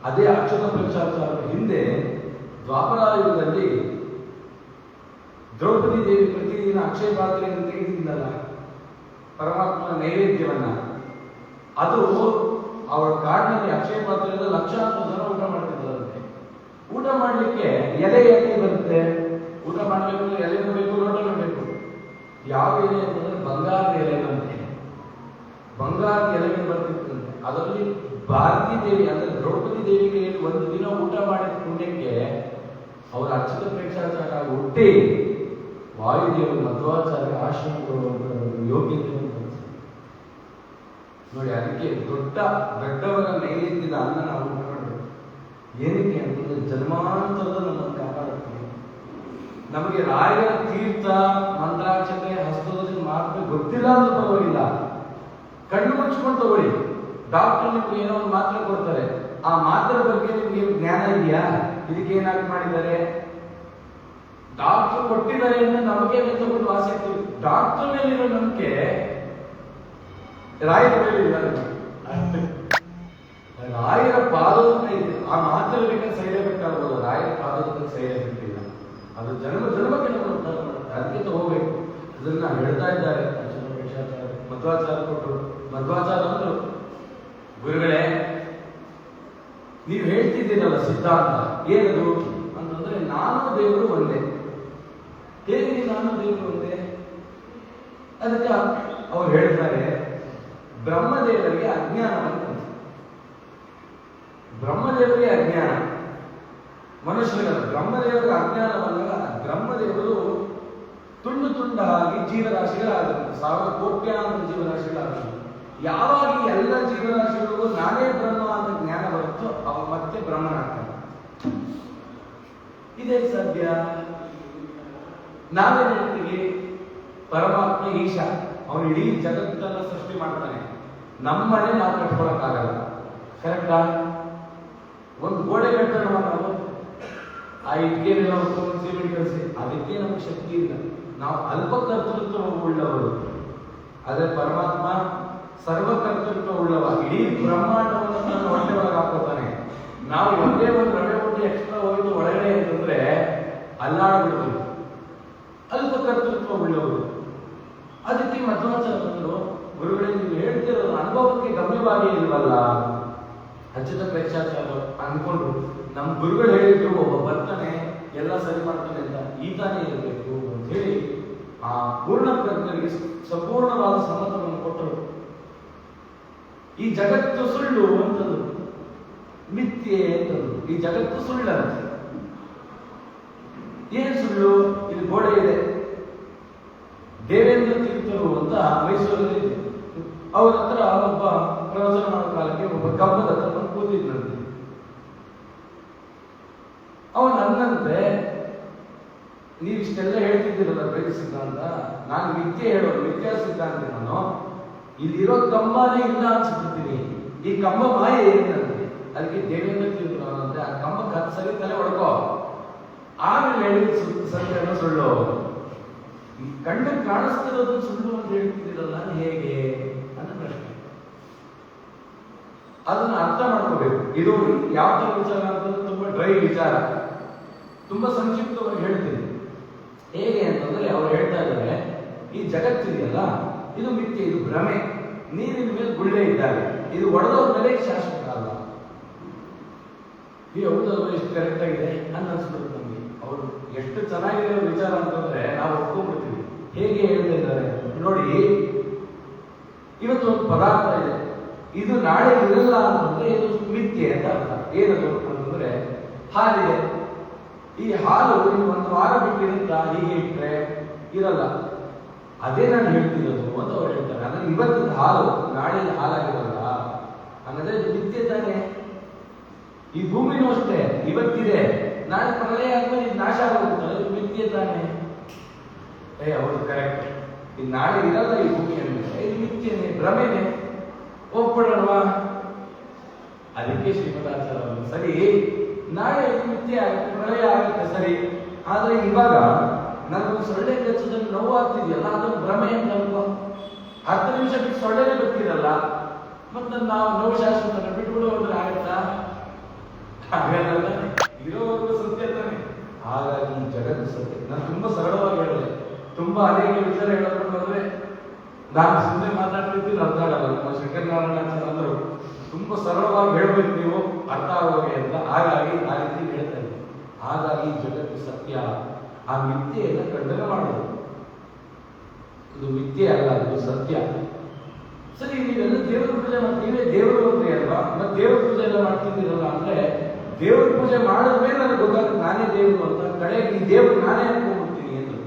ಅದೇ ಅಚ್ಯುತ ಪ್ರೇಕ್ಷಾಚಾರ್ಯರ ಹಿಂದೆ ದ್ವಾಪರಾಯುಗದಲ್ಲಿ ದ್ರೌಪದಿ ದೇವಿ ಪ್ರತಿದಿನ ಅಕ್ಷಯ ಪಾತ್ರೆಯನ್ನು ತೆಗೆದಿದ್ದಲ್ಲ ಪರಮಾತ್ಮನ ನೈವೇದ್ಯವನ್ನ, ಅದು ಅವಳ ಕಾಡಿನಲ್ಲಿ ಅಕ್ಷಯ ಪಾತ್ರೆಯಿಂದ ಲಕ್ಷಾಂತರ ಜನ ಊಟ ಮಾಡ್ತಿದ್ದಾರಂತೆ. ಊಟ ಮಾಡ್ಲಿಕ್ಕೆ ಎಲೆ ಬರುತ್ತೆ, ಊಟ ಮಾಡ್ಬೇಕು ಎಲೆನೂ ಬೇಕು, ಲೋಟನೂ ಬೇಕು. ಯಾವ ಎಲೆ ಅಂತಂದ್ರೆ ಬಂಗಾರದ ಎಲೆನಂತೆ, ಬಂಗಾರದ ಎಲೆಗೆ ಬರ್ತಿತ್ತಂತೆ. ಅದರಲ್ಲಿ ಭಾರತೀ ದೇವಿ ಅಂದ್ರೆ ದ್ರೌಪದಿ ದೇವಿಗೆ ಒಂದು ದಿನ ಊಟ ಮಾಡಿದ ಪುಣ್ಯಕ್ಕೆ ಅವರ ಅಚ್ಯುತ ಪ್ರೇಕ್ಷಾಚಾರ್ಯ ಹುಟ್ಟಿ ವಾಯುದೇವರು ಮಧ್ವಾಚಾರ್ಯ ಆಶ್ರಮಗಳು ಯೋಗ್ಯತೆ ನೋಡಿ. ಅದಕ್ಕೆ ದೊಡ್ಡವರ ನೈವೇದ್ಯದ ಅನ್ನ ನಾವು ಊಟ ಮಾಡಬೇಕು. ಏನಕ್ಕೆ ಅಂತಂದ್ರೆ ಜನ್ಮಾಂತರದ ನಮ್ಮನ್ನು ಕಾಪಾಡುತ್ತೆ. ನಮಗೆ ರಾಯರ ತೀರ್ಥ ಮಂತ್ರಾಕ್ಷತೆ ಹಸ್ತದ ಮಾತ್ರ ಗೊತ್ತಿಲ್ಲ ಅಂತ ಪರವಾಗಿಲ್ಲ, ಕಣ್ಣು ಮುಚ್ಕೊಂಡು ತಗೊಳ್ಳಿ. ಡಾಕ್ಟರ್ ನಿಮ್ಗೆ ಏನೋ ಒಂದು ಮಾತ್ರೆ ಕೊಡ್ತಾರೆ, ಆ ಮಾತ್ರೆ ಬಗ್ಗೆ ನಿಮ್ಗೆ ಜ್ಞಾನ ಇದೆಯಾ, ಇದಕ್ಕೆ ಏನಾಗಿ ಮಾಡಿದ್ದಾರೆ, ಡಾಕ್ಟರ್ ಕೊಟ್ಟಿದ್ದಾರೆ ಅಂತ ನಮಗೆ ತಗೊಂಡು ಆಸಕ್ತಿ. ಡಾಕ್ಟರ್ ಮೇಲಿರೋ ನಂಬಿಕೆ ರಾಯರ ಮೇಲೆ ಇದ್ದಾರೆ. ರಾಯರ ಪಾದೋದಕ ಇದೆ, ಆ ಮಾತ್ರೆ ಬೇಕಾದ್ರೆ ಸೈಡ್ ಎಫೆಕ್ಟ್ ಆಗ್ಬೋದು, ರಾಯರ ಪಾದೋದಕ ಸೈಡ್ ಎಫೆಕ್ಟ್ ಇಲ್ಲ. ಅದು ಜನ್ಮಕ್ಕೆ ನಾವು ಉದ್ಧಾರ ಮಾಡುತ್ತೆ. ಅದಕ್ಕೆ ತಗೋಬೇಕು. ಇದನ್ನ ಹೇಳ್ತಾ ಇದ್ದಾರೆ ಮಧ್ವಾಚಾರ್ಯ ಕೊಟ್ಟರು. ಮಧ್ವಾಚಾರ್ಯ ಅಂದ್ರು, ಗುರುಗಳೇ ನೀವು ಹೇಳ್ತಿದ್ದೀರಲ್ಲ ಸಿದ್ಧಾಂತ ಏನದು ಅಂತಂದ್ರೆ, ನಾನು ದೇವರು ಒಂದೇ. ಹೇಗೆ ನಾನು ದೇವರು ಒಂದೇ? ಅದಕ್ಕೆ ಅವ್ರು ಹೇಳ್ತಾರೆ, ಬ್ರಹ್ಮದೇವರಿಗೆ ಅಜ್ಞಾನವನ್ನು, ಬ್ರಹ್ಮದೇವರಿಗೆ ಅಜ್ಞಾನ, ಮನುಷ್ಯರಿಗಲ್ಲ, ಬ್ರಹ್ಮದೇವರಿಗೆ ಅಜ್ಞಾನವಲ್ಲ. ಬ್ರಹ್ಮದೇವರು ತುಂಡು ತುಂಡಾಗಿ ಜೀವರಾಶಿಗಳಾದರು, ಸಾವಿರ ಕೋಟ್ಯಾಂತರ ಜೀವರಾಶಿಗಳಾದರು. ಯಾವಾಗ ಈ ಎಲ್ಲ ಜೀವರಾಶಿಗಳಿಗೂ ನಾನೇ ಬ್ರಹ್ಮ ಅಂತ ಜ್ಞಾನ ಬರುತ್ತೋ ಅವ ಮತ್ತೆ ಬ್ರಹ್ಮನಾಗ್ತಾನೆ. ಇದೇ ಸಾಧ್ಯ? ನಾವೇ ಹೇಳ್ತೀವಿ ಪರಮಾತ್ಮ ಈಶ, ಅವನು ಇಡೀ ಜಗತ್ತನ್ನ ಸೃಷ್ಟಿ ಮಾಡ್ತಾನೆ, ನಮ್ಮನೆ ನಾವು ಕಟ್ಕೊಳಕ್ಕಾಗಲ್ಲ. ಕರೆಕ್ಟಾ? ಒಂದು ಗೋಡೆ ಕಟ್ಟೋಣ ನಾವು, ಆ ಇಟ್ಟಿಗೆನೆಲ್ಲ ಹೊತ್ಕೊಂಡು ಸಿಮೆಂಟ್ ಕಳಿಸಿ, ಅದಕ್ಕೆ ನಮ್ಗೆ ಶಕ್ತಿ ಇಲ್ಲ, ನಾವು ಅಲ್ಪ ಕರ್ತೃತ್ವ ಉಳ್ಳವರು. ಆದ್ರೆ ಪರಮಾತ್ಮ ಸರ್ವ ಕರ್ತೃತ್ವ ಉಳ್ಳವ, ಇಡೀ ಬ್ರಹ್ಮಾಂಡವನ್ನು ನನ್ನ ಹೊಟ್ಟೆ ಒಳಗೆ ಹಾಕೋತಾನೆ. ನಾವು ಒಂದೇ ಒಂದು ರವೆ ಒಟ್ಟು ಎಕ್ಸ್ಟ್ರಾ ಹೋಯ್ತು ಒಳಗಡೆ ಅಂತಂದ್ರೆ ಅಲ್ಲಾಡ್ಬಿಡ್ತೀವಿ, ಅಲ್ಪ ಕರ್ತೃತ್ವ ಉಳ್ಳವರು. ಅದಕ್ಕೆ ಮಧ್ವಾಚಾರ್ಯ ಬಂದರು, ಗುರುಗಳೇ ನೀವು ಹೇಳ್ತಿರೋದು ಅನುಭವಕ್ಕೆ ಗಮ್ಯವಾಗಿ ಇಲ್ವಲ್ಲ. ಅಚ್ಯುತ ಪ್ರೇಕ್ಷಾಚಾರ್ಯ ಅನ್ಕೊಂಡ್ರು, ನಮ್ಮ ಗುರುಗಳು ಹೇಳಿದ್ರು ಒಬ್ಬ ಬರ್ತಾನೆ ಎಲ್ಲ ಸರಿ ಮಾಡ್ತಾನೆ ಅಂತ, ಈತಾನೇ ಇರಬೇಕು ಅಂತ ಹೇಳಿ ಆ ಪೂರ್ಣ ಪ್ರಜ್ಞರಿಗೆ ಸಂಪೂರ್ಣವಾದ ಸಮ್ಮತವನ್ನು ಕೊಟ್ಟರು. ಈ ಜಗತ್ತು ಸುಳ್ಳು ಅಂತಂದ್ರು, ಮಿಥ್ಯೆ ಅಂತಂದ್ರು. ಈ ಜಗತ್ತು ಸುಳ್ಳಂತ. ಏನ್ ಸುಳ್ಳು? ಇಲ್ಲಿ ಗೋಡೆ ಇದೆ, ದೇವೇಂದ್ರ ತೀರ್ಥರು ಅಂತ ಮೈಸೂರಲ್ಲಿ ಅವ್ರ ಹತ್ರ ಒಬ್ಬ ಪ್ರವಚನ ಮಾಡೋ ಕಾಲಕ್ಕೆ ಒಬ್ಬ ಕಬ್ಬದ ಹತ್ರ ಕೂತಿದ್ನಂತೆ. ಅವನು ಅನ್ನಂತೆ, ನೀವಿಷ್ಟೆಲ್ಲ ಹೇಳ್ತಿದ್ದೀರಲ್ಲ ದ್ವೈತ ಸಿದ್ಧಾಂತ, ನಾನು ಮಿಥ್ಯೆ ಹೇಳೋದು, ಮಿಥ್ಯಾ ಸಿದ್ಧಾಂತ ನಾನು, ಇಲ್ಲಿರೋ ಕಂಬನೇ ಇಲ್ಲ ಅನ್ಸ್ಬಿಡ್ತೀನಿ, ಈ ಕಂಬ ಮಾಯೆ ಏನಂತೆ. ಅದಕ್ಕೆ ದೇವೇಂದ್ರ ತೀರ್ಥರು ಅನ್ನಂತೆ, ಆ ಕಂಬ ಸರಿ ತಲೆ ಹೊಡ್ಕೋ, ಆಮೇಲೆ ಹೇಳಿದ ಸತ್ಯನ ಸುಳ್ಳು. ಈ ಕಣ್ಣು ಕಾಣಿಸ್ತಿರೋದು ಸುಳ್ಳು ಅಂತ ಹೇಳ್ತಿದ್ದೀರಲ್ಲ ಹೇಗೆ ಅಂತ ಪ್ರಶ್ನೆ. ಅದನ್ನ ಅರ್ಥ ಮಾಡ್ಕೋಬೇಕು. ಇದು ಯಾವ ತರ ವಿಚಾರ ಅಂತಂದ್ರೆ ತುಂಬಾ ಡ್ರೈ ವಿಚಾರ, ತುಂಬಾ ಸಂಕ್ಷಿಪ್ತವಾಗಿ ಹೇಳ್ತೀನಿ. ಹೇಗೆ ಅಂತಂದ್ರೆ ಅವ್ರು ಹೇಳ್ತಾ ಇದ್ದಾರೆ, ಈ ಜಗತ್ತಿದೆಯಲ್ಲ ಇದು ಮಿಥ್ಯೆ, ಇದು ಭ್ರಮೆ, ನೀರಿನ ಮೇಲೆ ಗುಳ್ಳೆ ಇದ್ದಾರೆ, ಇದು ಒಡೆದವ್ರ ಮೇಲೆ ಶಾಶ್ವತ ಅಲ್ಲ. ಈ ಹೌದಲ್ವ, ಎಷ್ಟು ಕರೆಕ್ಟ್ ಆಗಿದೆ ಅಂತ ಅನ್ಸ್ಬಿಡುತ್ತೆ ನಮ್ಗೆ. ಅವರು ಎಷ್ಟು ಚೆನ್ನಾಗಿದೆ ವಿಚಾರ ಅಂತಂದ್ರೆ ನಾವು ಒಪ್ಕೊಂಡ್ಬಿಡ್ತೀವಿ. ಹೇಗೆ ಹೇಳ್ತಾ ಇದ್ದಾರೆ ನೋಡಿ, ಇವತ್ತು ಒಂದು ಪದಾರ್ಥ ಇದೆ, ಇದು ನಾಳೆ ಇರಲ್ಲ ಅಂತಂದ್ರೆ ಇದು ಮಿಥ್ಯೆ ಅಂತ ಅರ್ಥ. ಏನದು ಅಂತಂದ್ರೆ ಹಾಲಿದೆ, ಈ ಹಾಲು ಒಂದು ವಾರ ಬಿಟ್ಟಿರುತ್ತಾ, ಹೀಗೆ ಇಟ್ರೆ ಇರಲ್ಲ. ಅದೇ ನಾನು ಹೇಳ್ತಿರೋದು ಅಂತ ಅವ್ರು ಹೇಳ್ತಾರೆ. ಅಂದ್ರೆ ಇವತ್ತಿನ ಹಾಲು ನಾಳೆ ಹಾಲಾಗಿರಲ್ಲ ಅನ್ನೋದೇ ಮಿಥ್ಯೆ ತಾನೆ. ಈ ಭೂಮಿನೂ ಅಷ್ಟೇ, ಇವತ್ತಿದೆ, ನಾಳೆ ಪ್ರಳಯ ಆದ್ಮೇಲೆ ಇದು ನಾಶ ಆಗುತ್ತಲ್ಲ, ಇದು ಮಿಥ್ಯೆ ತಾನೆ. ಹೌದು ಕರೆಕ್ಟ್, ಇದು ನಾಳೆ ಇರಲ್ಲ ಈ ಭೂಮಿ ಅಂದ್ರೆ ಇದು ಮಿಥ್ಯೆನೆ, ಭ್ರಮೆನೆ, ಒಪ್ಪಿಡಲ್ವಾ? ಅದಕ್ಕೆ ಶ್ರೀಮದಾಚಾರ್ಯ ಸರಿ, ನಾಳೆ ಇದು ಮಿಥ್ಯೆ ಆಗುತ್ತೆ, ಪ್ರಳಯ ಆಗುತ್ತೆ ಸರಿ, ಆದ್ರೆ ಇವಾಗ ನನಗೆ ಸೊಳ್ಳೆ ಕಚ್ಚೋದ್ರಲ್ಲಿ ನೋವು ಆಗ್ತಿದೆಯಲ್ಲ, ಅದೊಂದು ಭ್ರಮೆ ಅಂತ ಅಲ್ವಾ? 10 ನಿಮಿಷ ಬಿಟ್ಟು ಸೊಳ್ಳೆನೇ ಬರ್ತಿರಲ್ಲ, ಮತ್ತೆ ನಾವು ನೋವು ಶಾಶ್ವತ ಬಿಟ್ಬಿಡು ಅಂದ್ರೆ ಆಗುತ್ತಾ? ಹಾಗಲ್ಲ, ಇರೋವರೆಗೂ ಸತ್ಯ ತಾನೆ. ಹಾಗಾಗಿ ಜಗತ್ತು ಸತ್ಯ. ನಾನು ತುಂಬಾ ಸರಳವಾಗಿ ಹೇಳಿದೆ, ತುಂಬಾ ಅನೇಕ ವಿಚಾರ ಹೇಳೋದ್ರೆ ನಾನು ಸುಮ್ಮನೆ ಮಾತಾಡ್ತಿದ್ದೀನಿ, ಅರ್ಥ ಆಗಲ್ಲ. ನಮ್ಮ ಶಂಕರನಾರಾಯಣ ಅಂದರು ತುಂಬಾ ಸರಳವಾಗಿ ಹೇಳ್ಬೇಕು ನೀವು ಅರ್ಥ ಆಗೋಗೆ ಅಂತ, ಹಾಗಾಗಿ ಆ ರೀತಿ ಹೇಳ್ತಾ ಇದ್ದೆ. ಹಾಗಾಗಿ ಜಗತ್ತು ಸತ್ಯ, ಆ ಮಿಥ್ಯೆಯನ್ನು ಖಂಡನೆ ಮಾಡೋದು. ಇದು ಮಿಥ್ಯೆ ಅಲ್ಲ, ಅದು ಸತ್ಯ. ಸರಿ, ನೀವೆಲ್ಲ ದೇವರ ಪೂಜೆ ಮಾಡ್ತೀವಿ, ದೇವರು ಅಂದ್ರೆ ಅಲ್ವಾ, ಮತ್ತೆ ದೇವರ ಪೂಜೆ ಎಲ್ಲ ಮಾಡ್ತಿದ್ದೀರಲ್ಲ ಅಂದ್ರೆ, ದೇವ್ರ ಪೂಜೆ ಮಾಡಿದ್ಮೇಲೆ ನನಗೆ ಗೊತ್ತಾಗುತ್ತೆ ನಾನೇ ದೇವರು ಅಂತ. ಕಡೆಗೆ ಈ ದೇವ್ರು ನಾನೇ ಅನ್ಕೊಂಡ್ಬಿಡ್ತೀನಿ ಎಂದು.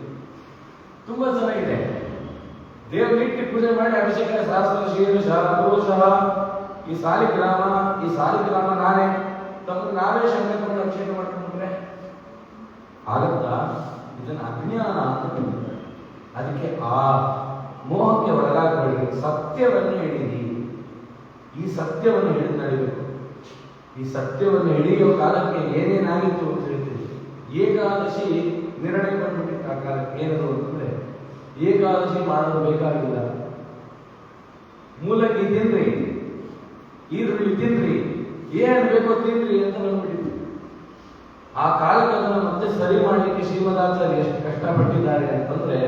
ತುಂಬಾ ಚೆನ್ನಾಗಿದೆ. ದೇವ್ರಿಟ್ಟು ಪೂಜೆ ಮಾಡಿ ಅಭಿಷೇಕ ಶಾಸ್ತ್ರ ಶೀರ್ಷಃ ಪುರುಷಃ, ಈ ಸಾಲಿಗ್ರಾಮ ನಾನೇ, ತಮ್ಮ ನಾವೇ ಶಂಕರ ಮಾಡಿ ಅಭಿಷೇಕ ಮಾಡ್ಕೊಂಡ್ರೆ ಆಗತ್ತಾ? ಇದನ್ನ ಅಜ್ಞಾನ ಅಂತ ಕರೀತಾರೆ. ಅದಕ್ಕೆ ಆ ಮೋಹಕ್ಕೆ ಒಳಗಾಗಬೇಡಿ, ಸತ್ಯವನ್ನು ಹಿಡಿದಿ. ಈ ಸತ್ಯವನ್ನು ಹಿಡಿದು ನಡಿಬೇಕು. ಈ ಸತ್ಯವನ್ನು ಹಿಡಿಯುವ ಕಾಲಕ್ಕೆ ಏನೇನಾಗಿತ್ತು ಅಂತ ಹೇಳ್ತೀವಿ. ಏಕಾದಶಿ ನಿರ್ಣಯ ಬಂದ್ಬಿಟ್ಟಿತ್ತು ಆ ಕಾಲಕ್ಕೆ. ಏನದು ಅಂತಂದ್ರೆ ಏಕಾದಶಿ ಮಾಡೋದು ಬೇಕಾಗಿಲ್ಲ, ಮೂಲಂಗಿ ತಿನ್ರಿ, ಈರುಳ್ಳಿ ತಿನ್ರಿ, ಏನ್ ಬೇಕೋ ತಿನ್ರಿ ಅಂತ ಬಂದ್ಬಿಟ್ಟಿತ್ತು. ಆ ಕಾಲಕ್ಕೆ ಅದನ್ನು ಮತ್ತೆ ಸರಿ ಮಾಡಲಿಕ್ಕೆ ಶ್ರೀಮದಾಚಾರ್ಯ ಎಷ್ಟು ಕಷ್ಟಪಟ್ಟಿದ್ದಾರೆ ಅಂತಂದ್ರೆ,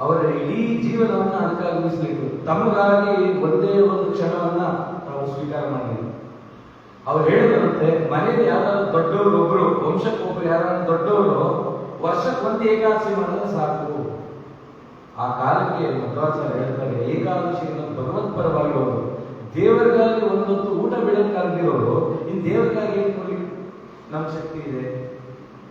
ಅವರ ಇಡೀ ಜೀವನವನ್ನು ಅದಕ್ಕಾಗಿ ತಮಗಾಗಿ ಒಂದೇ ಒಂದು ಕ್ಷಣವನ್ನ ತಾವು ಸ್ವೀಕಾರ ಮಾಡಿದ್ರು. ಅವ್ರು ಹೇಳಿದ್ರಂತೆ, ಮನೆಯಲ್ಲಿ ಯಾರಾದ್ರೂ ದೊಡ್ಡವರು ಒಬ್ರು, ವಂಶಕ್ಕೊಬ್ರು ಯಾರಾದ್ರೂ ದೊಡ್ಡವರು ವರ್ಷಕ್ಕೊಂದು ಏಕಾದಶಿ ಮಾಡಿದ್ರೆ ಸಾಕು. ಆ ಕಾಲಕ್ಕೆ ಮಧ್ವಾಚಾರ್ಯ ಹೇಳ್ತಾರೆ, ಏಕಾದಶಿ ಭಗವತ್ ಪರವಾಗಿ ಅವರು ದೇವರಿಗಾಗಿ ಒಂದೊಂದು ಊಟ ಬಿಡಕ್ಕಾಗದಿರೋರು ಇನ್ನು ದೇವರಿಗಾಗಿ ಏನ್ ಕೊಡಿ, ನಮ್ಮ ಶಕ್ತಿ ಇದೆ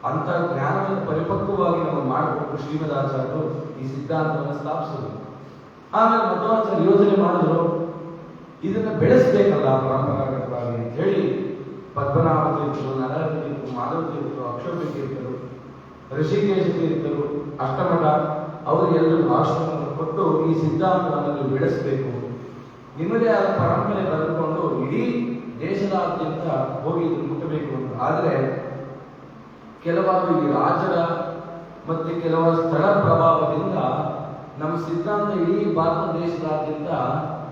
ಅಂತ ಜ್ಞಾನವನ್ನು ಪರಿಪಕ್ವವಾಗಿ ನಾವು ಮಾಡಿಕೊಂಡು ಶ್ರೀಮದಾಚಾರ್ಯರು ಈ ಸಿದ್ಧಾಂತವನ್ನು ಸ್ಥಾಪಿಸಿದ್ರು. ಆಮೇಲೆ ಮಧ್ವಾಚಾರ್ಯ ಯೋಚನೆ ಮಾಡಿದ್ರು, ಇದನ್ನ ಬೆಳೆಸಬೇಕಲ್ಲ ಪರಂಪರಾಗತವಾಗಿ ಅಂತ ಹೇಳಿ ಪದ್ಮನಾಭ ತೀರ್ಥರು, ನರಹರ ತೀರ್ಥರು, ಮಾಧವ ತೀರ್ಥರು, ಅಕ್ಷೋಭ್ಯ ತೀರ್ಥರು, ಋಷಿಕೇಶ ತೀರ್ಥರು, ಅಷ್ಟಮಠ ಅವರಿಗೆಲ್ಲರೂ ಆಶ್ರಮವನ್ನು ಕೊಟ್ಟು ಈ ಸಿದ್ಧಾಂತವನ್ನು ನೀವು ಬೆಳೆಸಬೇಕು, ನಿಮ್ಮದೇ ಆದ ಪರಂಪರೆ ಬರೆದುಕೊಂಡು ಇಡೀ ದೇಶದಾದ್ಯಂತ ಹೋಗಿ ಇದನ್ನು ಮುಟ್ಟಬೇಕು ಅಂತ. ಆದರೆ ಕೆಲವಾರು ಈ ರಾಜರ ಮತ್ತೆ ಕೆಲವು ಸ್ಥಳ ಪ್ರಭಾವದಿಂದ ನಮ್ಮ ಸಿದ್ಧಾಂತ ಇಡೀ ಭಾರತ ದೇಶದಾದ್ಯಂತ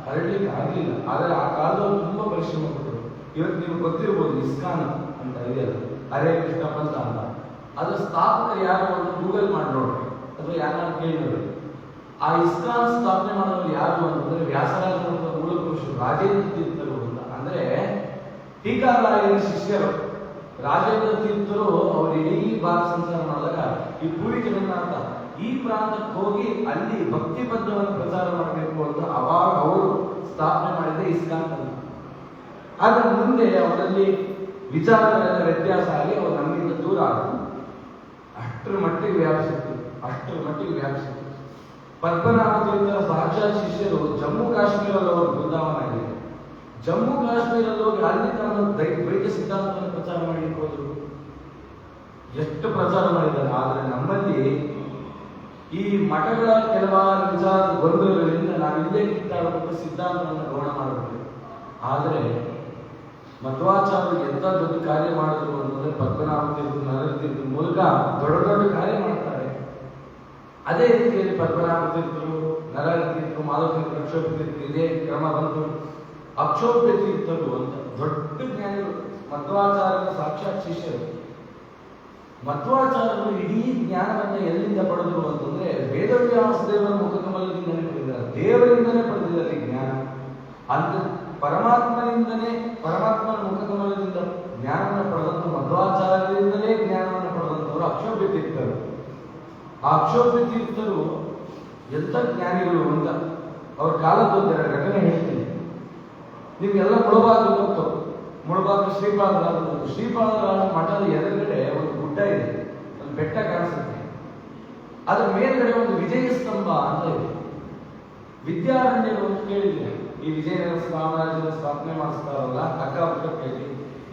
ಹರಡ್ಲಿಕ್ಕೆ ಆಗಲಿಲ್ಲ. ಆದರೆ ಆ ಕಾಲದಲ್ಲಿ ತುಂಬಾ ಪರಿಶ್ರಮ ಪಟ್ಟರು. ಇವತ್ತು ನೀವು ಗೊತ್ತಿರ್ಬೋದು, ಇಸ್ಕಾನ್ ಅಂತ ಇದೆಯಲ್ಲ, ಹರೇ ಕೃಷ್ಣ ಪಂಥ ಅಂತ, ಅದರ ಸ್ಥಾಪಕರು ಯಾರು ಅಂತ ಗೂಗಲ್ ಮಾಡಿ ನೋಡ್ರಿ, ಅಥವಾ ಯಾರು ಕೇಳಿ ನೋಡ್ರಿ. ಆ ಇಸ್ಕಾನ್ ಸ್ಥಾಪನೆ ಮಾಡೋರು ಯಾರು ಅಂತಂದ್ರೆ ವ್ಯಾಸರಾಜರ ಮೂಲ ಪುರುಷರು ರಾಜೇಂದ್ರ ತೀರ್ಥರು ಅಂತ. ಅಂದ್ರೆ ಟೀಕಾರಾಯನ ಶಿಷ್ಯರು ರಾಜೇಂದ್ರ ತೀರ್ಥರು ಅವರು ಇಡೀ ಭಾರತ ಸಂಚಾರ ಮಾಡಿದಾಗ ಈ ಪೂರಿ ಜಗನ್ನಾಥ ಈ ಪ್ರಾಂತಕ್ಕೆ ಹೋಗಿ ಅಲ್ಲಿ ಭಕ್ತಿ ಪದ್ಯವನ್ನು ಪ್ರಚಾರ ಮಾಡಬೇಕು ಅಂತ ಅವಾಗ ಅವರು ಸ್ಥಾಪನೆ ಮಾಡಿದ ಇಸ್ಕಾನ್ ಅಂತ. ಆದ್ರೆ ಮುಂದೆ ಅವರಲ್ಲಿ ವಿಚಾರಗಳೆಲ್ಲ ವ್ಯತ್ಯಾಸ ಆಗಿ ಅವರು ನಮ್ಮಿಂದ ದೂರ ಆದರು. ಅಷ್ಟರ ಮಟ್ಟಿಗೆ ವ್ಯಾಪಿಸಿತ್ತು. ಪದ್ಮನಾಭ ತೀರ್ಥರ ಸಾಕ್ಷಾತ್ ಶಿಷ್ಯರು ಜಮ್ಮು ಕಾಶ್ಮೀರದಲ್ಲಿ ಅವರು ಬೃಂದಾವನ ಇದೆ. ಜಮ್ಮು ಕಾಶ್ಮೀರದಲ್ಲಿ ಹೋಗಿ ಅಲ್ಲಿ ತಮ್ಮ ದ್ವೈತ ಸಿದ್ಧಾಂತವನ್ನು ಪ್ರಚಾರ ಮಾಡಲಿಕ್ಕೆ ಹೋದ್ರು. ಎಷ್ಟು ಪ್ರಚಾರ ಮಾಡಿದ್ದಾರೆ. ಆದರೆ ನಮ್ಮಲ್ಲಿ ಈ ಮಠಗಳ ಕೆಲವಾರು ವಿಚಾರದ ಗೊಂದಲಗಳಿಂದ ನಾವು ಇಲ್ಲೇ ಕಿತ್ತಾಡಬೇಕು, ಸಿದ್ಧಾಂತವನ್ನು ಗೌಣ ಮಾಡಬೇಕು. ಆದರೆ ಮಧ್ವಾಚಾರ್ಯರು ಎಂತ ದೊಡ್ಡ ಕಾರ್ಯ ಮಾಡಿದ್ರು ಅಂತಂದ್ರೆ ಪದ್ಮನಾಭ ತೀರ್ಥ, ನರಹರ ತೀರ್ಥ ಮೂಲಕ ದೊಡ್ಡ ಕಾರ್ಯ ಮಾಡ್ತಾರೆ. ಅದೇ ರೀತಿಯಲ್ಲಿ ಪದ್ಮನಾಭ ತೀರ್ಥರು, ನರಹರ ತೀರ್ಥರು, ಮಾಧವ ತೀರ್ಥರು, ಅಕ್ಷೋಭ್ಯ ತೀರ್ಥರು ಇದೇ ಕ್ರಮ ಬಂತು. ಅಕ್ಷೋಭ್ಯ ತೀರ್ಥರು ಅಂತ ದೊಡ್ಡ ಜ್ಞಾನಿಗಳು, ಮಧ್ವಾಚಾರ್ಯರ ಸಾಕ್ಷಾತ್ ಶಿಷ್ಯರು. ಮಧ್ವಾಚಾರ್ಯರು ಇಡೀ ಜ್ಞಾನವನ್ನು ಎಲ್ಲಿಂದ ಪಡೆದರು ಅಂತಂದ್ರೆ ವೇದವ್ಯಾಸ ದೇವರ ಮುಖಕಮಲದಿಂದಲೇ ಪಡೆದಿದ್ದಾರೆ, ದೇವರಿಂದಲೇ ಪಡೆದಿದ್ದಾರೆ ಜ್ಞಾನ. ಅಂತ ಪರಮಾತ್ಮನ ಮುಖಕಮಲದಿಂದ ಜ್ಞಾನವನ್ನು ಪಡೆದಂತ ಮಧ್ವಾಚಾರ್ಯರಿಂದಲೇ ಜ್ಞಾನವನ್ನು ಪಡೆದಂತವರು ಅಕ್ಷೋಭ್ಯ ತೀರ್ಥರು. ಆ ಅಕ್ಷೋಭ್ಯ ತೀರ್ಥರು ಎಂತ ಜ್ಞಾನಿಗಳು ಅಂತ ಅವ್ರ ಕಾಲದ ಘಟನೆ ಹೇಳ್ತೀನಿ. ನಿಮ್ಗೆಲ್ಲ ಮುಳಬಾಗ ಶ್ರೀಪಾದರಾಜ ಮಠದ ಎದುರುಗಡೆ ಒಂದು ಗುಡ್ಡ ಇದೆ, ಒಂದು ಬೆಟ್ಟ ಕಾಣಿಸುತ್ತೆ. ಅದ್ರ ಮೇಲ್ಗಡೆ ಒಂದು ವಿಜಯ ಸ್ತಂಭ ಅಂತ ಇದೆ. ವಿದ್ಯಾರಣ್ಯರು ಅಂತ ಕೇಳಿದ್ದೀನಿ. ಈ ವಿಜಯನಗರ ಸಾಮ್ರಾಜ್ಯದ ಸ್ಥಾಪನೆ ಮಾಡಿಸ್ತಾರಲ್ಲ ಅಕ್ಕಪಕ್ಕ ಕೇಳಿ.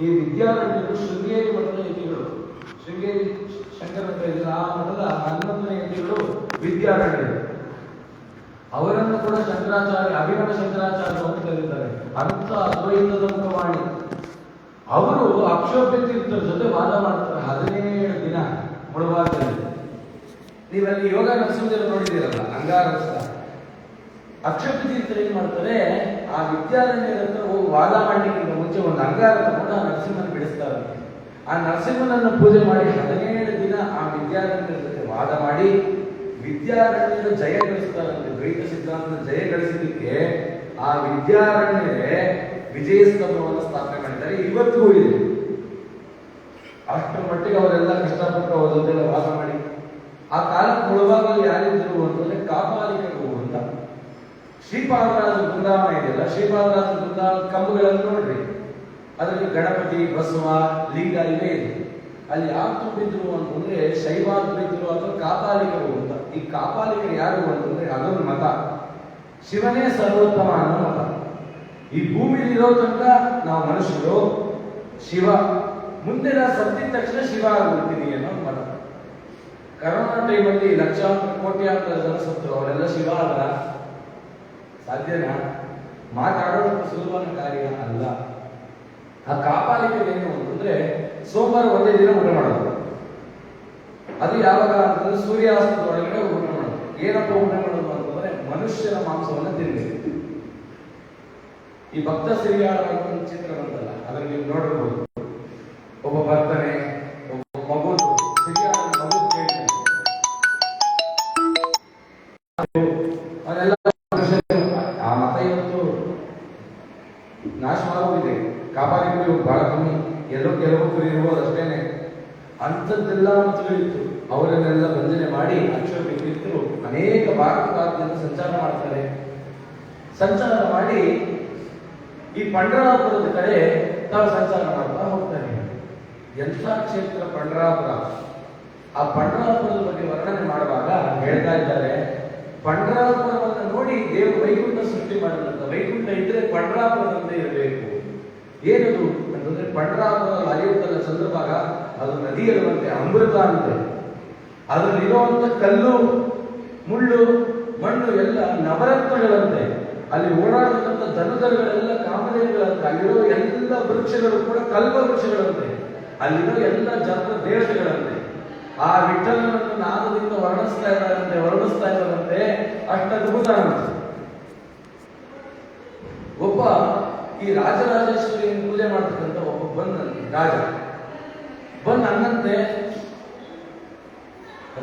ಈ ವಿದ್ಯಾರಣ್ಯರು ಶೃಂಗೇರಿ ಮಠದ ಯತಿಗಳು, ಶೃಂಗೇರಿ ಶಂಕರ ಆ ಮಠದ 11ನೇ ಯತಿಗಳು ವಿದ್ಯಾರಣ್ಯರು. ಅವರನ್ನು ಕೂಡ ಶಂಕರಾಚಾರ್ಯ, ಅಭಿನವ ಶಂಕರಾಚಾರ್ಯ ಅಂತ ಕರೀತಾರೆ. ಅಂತ ಅದ್ವೈತದ ಮುಖವಾಣಿ. ಅವರು ಅಕ್ಷೋಭ್ಯ ತೀರ್ಥರ ಜೊತೆ ವಾದ ಮಾಡ್ತಾರೆ 17 ದಿನ ಮುಳಬಾಗದಲ್ಲಿ. ನೀವಲ್ಲಿ ಯೋಗ ನರಸಿಂಹದೇವರು ನೋಡಿದ್ದೀರಲ್ಲ, ಅಂಗಾರಸ. ಅಕ್ಷೋಭ್ಯ ತೀರ್ಥರು ಏನ್ ಮಾಡ್ತಾರೆ, ಆ ವಿದ್ಯಾರಣ್ಯರ ಹತ್ರ ಹೋಗಿ ವಾದ ಮಾಡಲಿಕ್ಕಿಂತ ಮುಂಚೆ ಒಂದು ಅಂಗಾರ ತಗೊಂಡು ಆ ನರಸಿಂಹನ ಬಿಡಿಸ್ತಾರೆ. ಆ ನರಸಿಂಹನನ್ನು ಪೂಜೆ ಮಾಡಿ 17 ದಿನ ಆ ವಿದ್ಯಾರಣ್ಯರ ಜೊತೆ ವಾದ ಮಾಡಿ ವಿದ್ಯಾರಣ್ಯರು ಜಯ ಗಳಿಸ್ತಾರಂತೆ. ದ್ವೈತ ಸಿದ್ಧಾಂತದ ಜಯ ಗಳಿಸಲಿಕ್ಕೆ ಆ ವಿದ್ಯಾರಣ್ಯರೇ ವಿಜಯ ಸ್ತಂಭವನ್ನು ಸ್ಥಾಪನೆ ಮಾಡಿದ್ದಾರೆ. ಇವತ್ತಿಗೂ ಇದೆ. ಅಷ್ಟರ ಮಟ್ಟಿಗೆ ಅವರೆಲ್ಲ ಕಷ್ಟಪಟ್ಟು ಅವರ ಜೊತೆಲ್ಲ ವಾದ ಮಾಡಿ. ಆ ಕಾಲಕ್ಕೆ ಮುಳಬಾಗಲ್ಲಿ ಯಾರಿದ್ರು ಅಂತಂದ್ರೆ ಕಾಪಾಲಿಕರು ಅಂತ. ಶ್ರೀಪಾದರಾಜ ಬೃಂದಾವನ ಇದೆಯಲ್ಲ, ಶ್ರೀಪಾದರಾಜ ಬೃಂದಾವನ ಕಂಬುಗಳನ್ನು ನೋಡ್ರಿ, ಅದರಲ್ಲಿ ಗಣಪತಿ, ಬಸವ, ಲಿಂಗ ಇವೇ ಇದೆ. ಅಲ್ಲಿ ಯಾರು ತುಂಬಿದ್ರು ಅಂತಂದ್ರೆ ಶೈವಾದ್ವೈತರು ಅಥವಾ ಕಾಪಾಲಿಕರು ಅಂತ. ಈ ಕಾಪಾಲಿಕರು ಯಾರು ಅಂತಂದ್ರೆ ಅದೊಂದು ಮತ, ಶಿವನೇ ಸರ್ವೋತ್ತಮ ಅನ್ನೋ ಮತ. ಈ ಭೂಮಿಲಿ ಇರೋ ತನಕ ನಾವು ಮನುಷ್ಯರು, ಶಿವ ಮುಂದೆ ನಾ ಸತ್ತಿದ ತಕ್ಷಣ ಶಿವ ಆಗ್ಬಿಡ್ತೀನಿ ಅನ್ನೋ ಮತ. ಕರೋನಾ ಟೈಮಲ್ಲಿ ಲಕ್ಷಾಂತರ ಕೋಟ್ಯಾಂತರ ಜನ ಸತ್ತರು, ಅವರೆಲ್ಲ ಶಿವ ಅಲ್ಲ. ಸಾಧ್ಯನಾ? ಮಾತಾಡೋದಕ್ಕೆ ಸುಲಭನ ಕಾರ್ಯ ಅಲ್ಲ. ಆ ಕಾಪಾಲಿಕರೇನು ಅಂತಂದ್ರೆ ಸೋಮವಾರ ಒಂದೇ ದಿನ ಊಟ ಮಾಡೋದು. ಅದು ಯಾವಾಗ ಅಂತಂದ್ರೆ ಸೂರ್ಯಾಸ್ತದ ಒಳಗಡೆ ಊಟ ಮಾಡೋದು. ಏನಪ್ಪ ಊಟ ಮಾಡೋದು ಅಂತಂದ್ರೆ ಮನುಷ್ಯನ ಮಾಂಸವನ್ನು ತಿನ್ನಬೇಕು. ಈ ಭಕ್ತ ಸಿರಿಯಾಳ ಒಂದು ಚಿತ್ರ ಬಂತಲ್ಲ, ಅದನ್ನ ನೀವು ನೋಡಬಹುದು. ಒಬ್ಬ ಬರ್ತಾನೆ, ಒಬ್ಬ ಮಗು ಸಿರಿಯಾಳ ಮಗು ಕೇಳ್ತಾನೆ. ಅವರೆಲ್ಲ ಆ ಮತ ಇವತ್ತು ನಾಶವಾಗುತ್ತಿದೆ. ಕಾಪಾಲಿಕರು ಬಹಳ ಒಬ್ಬರು ಇರ್ಬೋದು ಅಷ್ಟೇನೆ. ಅಂಥದ್ದೆಲ್ಲ ತಿಳಿಯಿತು. ಅವರನ್ನೆಲ್ಲ ವಂದನೆ ಮಾಡಿ ಅಕ್ಷೋಭ್ಯ ತೀರ್ಥರು ಅನೇಕ ಭಾರತದಿಂದ ಸಂಚಾರ ಮಾಡ್ತಾರೆ. ಸಂಚಾರ ಮಾಡಿ ಈ ಪಂಡರಾಪುರದ ಕಡೆ ತಾವು ಸಂಚಾರ ಮಾಡ್ತಾ ಹೋಗ್ತಾರೆ. ಎಂಥ ಕ್ಷೇತ್ರ ಪಂಡರಾಪುರ! ಆ ಪಂಡರಾಪುರದ ಬಗ್ಗೆ ವರ್ಣನೆ ಮಾಡುವಾಗ ಹೇಳ್ತಾ ಇದ್ದಾರೆ, ಪಂಡರಾಪುರವನ್ನು ನೋಡಿ ದೇವರು ವೈಕುಂಠ ಸೃಷ್ಟಿ ಮಾಡಿದಂತ. ವೈಕುಂಠ ಇದ್ರೆ ಪಂಡರಾಪುರದಂತೆ ಇರಬೇಕು. ಏನದು ಅಂತಂದ್ರೆ, ಪಂಡರಾಪುರದಲ್ಲಿ ಹರಿಯುತ್ತಲ್ಲ ಚಂದ್ರಭಾಗ, ಅದು ನದಿ ಇರುವಂತೆ ಅಮೃತ ಅಂತೆ. ಅದರಲ್ಲಿರುವಂತ ಕಲ್ಲು, ಮುಳ್ಳು, ಮಣ್ಣು ಎಲ್ಲ ನವರತ್ನಗಳಂತೆ. ಅಲ್ಲಿ ಓಡಾಡತಕ್ಕಂಥ ದನದರುಗಳೆಲ್ಲ ಕಾಮಧೇನುಗಳಂತೆ. ಅಲ್ಲಿರೋ ಎಲ್ಲ ವೃಕ್ಷಗಳು ಕೂಡ ಕಲ್ಪ ವೃಕ್ಷಗಳಂತೆ. ಅಲ್ಲಿರೋ ಎಲ್ಲ ಜನರ ದೇವತೆಗಳಂತೆ. ಆ ವಿಠಲನನ್ನು ನಾದದಿಂದ ವರ್ಣಿಸ್ತಾ ಇದ್ದಾರಂತೆ. ಅಷ್ಟದ್ಭುತ ಅಂತ. ಒಬ್ಬ ಈ ರಾಜರಾಜೇಶ್ವರಿಯನ್ನು ಪೂಜೆ ಮಾಡ್ತಕ್ಕಂಥ ಒಬ್ಬ ಬಂದಂತೆ ರಾಜ ಅನ್ನಂತೆ,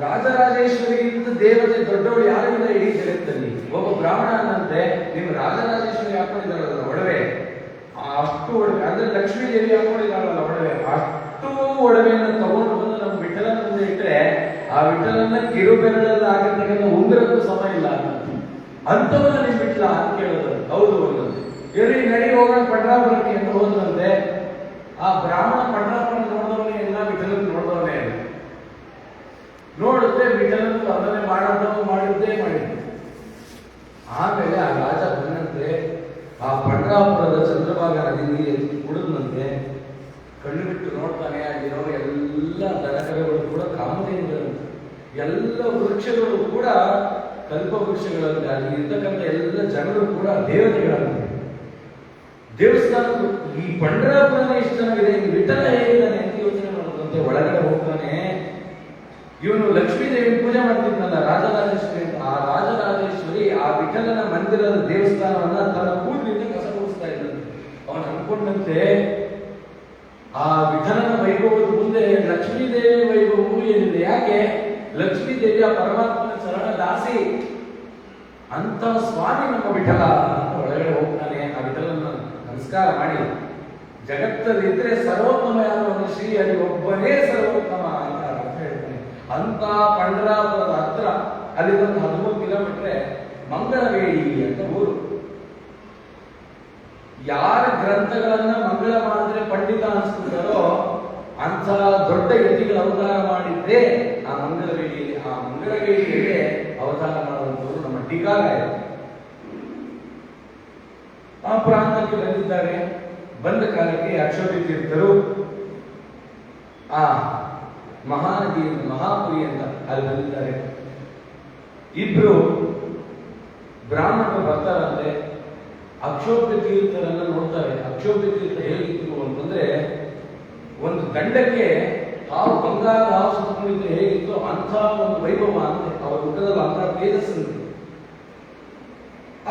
ರಾಜರಾಜೇಶ್ವರಿಗಿಂತ ದೇವತೆ ದೊಡ್ಡವಳು ಯಾರಿಲ್ಲ ಇಡೀ ಜಗತ್ತಲ್ಲಿ. ಒಬ್ಬ ಬ್ರಾಹ್ಮಣ ಅನ್ನಂತೆ, ನೀವು ರಾಜರಾಜೇಶ್ವರಿ ಹಾಕೊಂಡಿದ್ದಾರಲ್ಲ ಒಡವೆ, ಅಷ್ಟು ಒಡವೆ ಅಂದ್ರೆ ಲಕ್ಷ್ಮೀ ದೇವಿ ಹಾಕೊಂಡಿದ್ದಾರಲ್ಲ ಒಡವೆ, ಅಷ್ಟು ಒಡವೆಯನ್ನು ತಗೊಂಡು ಬಂದು ನಮ್ಮ ವಿಠಲನ ಮುಂದೆ ಇಟ್ಟರೆ ಆ ವಿಠಲನ ಕಿರುಬೆರಳೆಲ್ಲ ಆಗಿರ್ತಕ್ಕಂಥ ಉಂಗುರಕ್ಕೂ ಸಮ ಇಲ್ಲ ಅಂತವನ್ನ ನಿಮ್ ಬಿಟ್ಲ ಅಂತ ಕೇಳೋದು. ಹೌದು ಅನ್ನೋದು. ಎಲ್ಲಿ ನಡಿ ಹೋಗೋಣ ಪಂಡರಾಪುರಕ್ಕೆ ಎಂದು ಹೋದ್ರಂತೆ. ಆ ಬ್ರಾಹ್ಮಣ ಪಂಡರಾಪುರ ನೋಡಿದವನೇ ಎಲ್ಲ ವಿಠಲನ್ ನೋಡಿದವನೇ ನೋಡುತ್ತೆ. ವಿಠಲನ್ ಅದನ್ನೇ ಮಾಡಿದ್ದೇ. ಆಮೇಲೆ ಆ ರಾಜ ಬಂದಂತೆ ಆ ಪಂಡರಾಪುರದ ಚಂದ್ರಭಾಗ ನದಿ ನೀರು ಕುಡಿದಂತೆ ಕಣ್ಣು ಬಿಟ್ಟು ನೋಡ್ತಾನೆ. ಅಲ್ಲಿರೋ ಎಲ್ಲ ದನಕರಗಳು ಕೂಡ ಕಾಮಧೇನುಗಳಂತೆ, ಎಲ್ಲ ವೃಕ್ಷಗಳು ಕೂಡ ಕಲ್ಪ ವೃಕ್ಷಗಳಂತೆ. ಅಲ್ಲಿ ಇರ್ತಕ್ಕಂಥ ಎಲ್ಲ ಜನರು ಕೂಡ ದೇವತೆಗಳಂತೆ. ದೇವಸ್ಥಾನ ಈ ಪಂಡರಾಪುರನೇ ಇಷ್ಟು ಚೆನ್ನಾಗಿದೆ, ಈ ವಿಠಲ ಹೇಗಿದ್ದಾನೆ ಅಂತ ಯೋಚನೆ ಮಾಡೋದಂತೆ. ಒಳಗಡೆ ಹೋಗ್ತಾನೆ. ಇವನು ಲಕ್ಷ್ಮೀ ದೇವಿ ಪೂಜೆ ಮಾಡ್ತಿದ್ನಲ್ಲ ರಾಜರಾಜೇಶ್ವರಿ, ಆ ರಾಜರಾಜೇಶ್ವರಿ ಆ ವಿಠಲನ ಮಂದಿರದ ದೇವಸ್ಥಾನವನ್ನ ತನ್ನ ಕೂದಲಿಂದ ಕಸಗೊಳಿಸ್ತಾ ಇದ್ದಂತೆ. ಅವನು ಅನ್ಕೊಂಡಂತೆ ಆ ವಿಠಲನ ವೈಭವದ ಮುಂದೆ ಲಕ್ಷ್ಮೀ ದೇವಿ ವೈಭವವು ಏನಿದೆ. ಯಾಕೆ? ಲಕ್ಷ್ಮೀ ದೇವಿ ಆ ಪರಮಾತ್ಮನ ಚರಣ ದಾಸಿ ಅಂತ ಸ್ವಾಮಿ ನಮ್ಮ ವಿಠಲ ಅಂತ ಒಳಗಡೆ ಹೋಗ್ತಾನೆ. ಆ ವಿಠಲನ ನಮಸ್ಕಾರ ಮಾಡಿ, ಜಗತ್ತಲ್ಲಿದ್ರೆ ಸರ್ವೋತ್ತಮ ಯಾರು? ಶ್ರೀಹರಿ ಒಬ್ಬನೇ ಸರ್ವೋತ್ತಮ ಅಂತ ಹೇಳ್ತಾನೆ. ಅಂತ ಪಂಡರಾಪುರದ ಹತ್ರ ಅಲ್ಲಿಂದ 13 ಕಿಲೋಮೀಟರ್ ಮಂಗಳವೇಡಿ ಅಂತ ಊರು. ಯಾರ ಗ್ರಂಥಗಳನ್ನ ಮಂಗಳ ಮಾಡಿದ್ರೆ ಪಂಡಿತ ಅನಿಸ್ಬಿಟ್ಟಾರೋ ಅಂತ ದೊಡ್ಡ ಯತಿಗಳು ಅವತಾರ ಮಾಡಿದ್ರೆ ಆ ಮಂಗಳವೇಡಿಯಲ್ಲಿ, ಆ ಮಂಗಳವೇಡಿಯಲ್ಲಿ ಅವತಾರ ಮಾಡುವಂತವರು ನಮ್ಮ ಟೀಕಾರಾಯ. ಆ ಪ್ರಾಂತಕ್ಕೆ ಬಂದಿದ್ದಾರೆ. ಬಂದ ಕಾಲಕ್ಕೆ ಅಕ್ಷೋಭ್ಯ ತೀರ್ಥರು ಆ ಮಹಾನದಿಯಿಂದ ಮಹಾಪುರಿ ಅಂತ ಅಲ್ಲಿ ಬಂದಿದ್ದಾರೆ. ಇಬ್ರು ಬ್ರಾಹ್ಮಣರು ಬರ್ತಾರಂತೆ. ಅಕ್ಷೋಭ್ಯ ತೀರ್ಥರನ್ನ ನೋಡ್ತಾರೆ. ಅಕ್ಷೋಭ್ಯ ತೀರ್ಥ ಹೇಗಿತ್ತು ಅಂತಂದ್ರೆ, ಒಂದು ದಂಡಕ್ಕೆ ಹಾವು, ಬಂಗಾರ ಹಾವು ಸುತ್ತಕೊಂಡಿದ್ರೆ ಹೇಗಿತ್ತು ಅಂಥ ಒಂದು ವೈಭವ ಅಂತೆ. ಅವರ ಮುಖದಲ್ಲಿ ಅಂಥ ತೇಜಸ್ಸಂತೆ.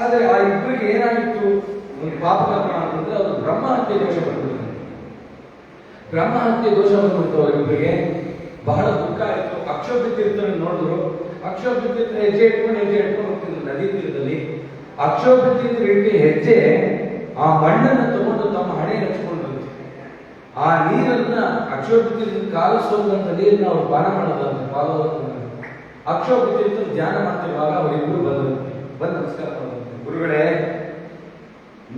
ಆದ್ರೆ ಆ ಇಬ್ಬರಿಗೆ ಏನಾಗಿತ್ತು? ಒಂದು ಪಾಪಕರ್ಮ ಅಂತಂದ್ರೆ ಅವರು ಬ್ರಹ್ಮಹತ್ಯೆ ದೋಷ ಬಂದಿದ್ದಾರೆ. ಬ್ರಹ್ಮಹತ್ಯೆ ದೋಷ ಬಂದ್ಬಿಟ್ಟು ಅವರಿಬ್ಬರಿಗೆ ಬಹಳ ದುಃಖ ಆಯಿತು. ಅಕ್ಷೋಭ್ಯ ತೀರ್ಥರನ್ನು ನೋಡಿದ್ರು. ಅಕ್ಷೋಭ್ಯ ತೀರ್ಥ ಹೆಜ್ಜೆ ಇಟ್ಕೊಂಡು ಹೋಗ್ತಿದ್ರು ನದಿ ತೀರದಲ್ಲಿ. ಅಕ್ಷೋಭ್ಯ ತೀರ್ಥರಿಗೆ ಹೆಜ್ಜೆ ಆ ಮಣ್ಣನ್ನು ತಗೊಂಡು ತಮ್ಮ ಹಣೆ ಹಚ್ಕೊಂಡ್ರಂತೆ. ಆ ನೀರನ್ನ ಅಕ್ಷೋಭ್ಯ ತೀರ್ಥ ಕಾಲಿಸೋದಂತ ನೀರನ್ನ ಅವ್ರು ಪಾನ ಮಾಡೋದಂತೆ. ಅಕ್ಷೋಭ್ಯ ತೀರ್ಥರು ಧ್ಯಾನ ಮಾಡ್ತಿರುವಾಗ ಅವರಿಬ್ಬರು ಬಂದಂತೆ. ಬಂದು ನಮಸ್ಕಾರ ಮಾಡೋದಂತೆ. ಗುರುಗಳೇ,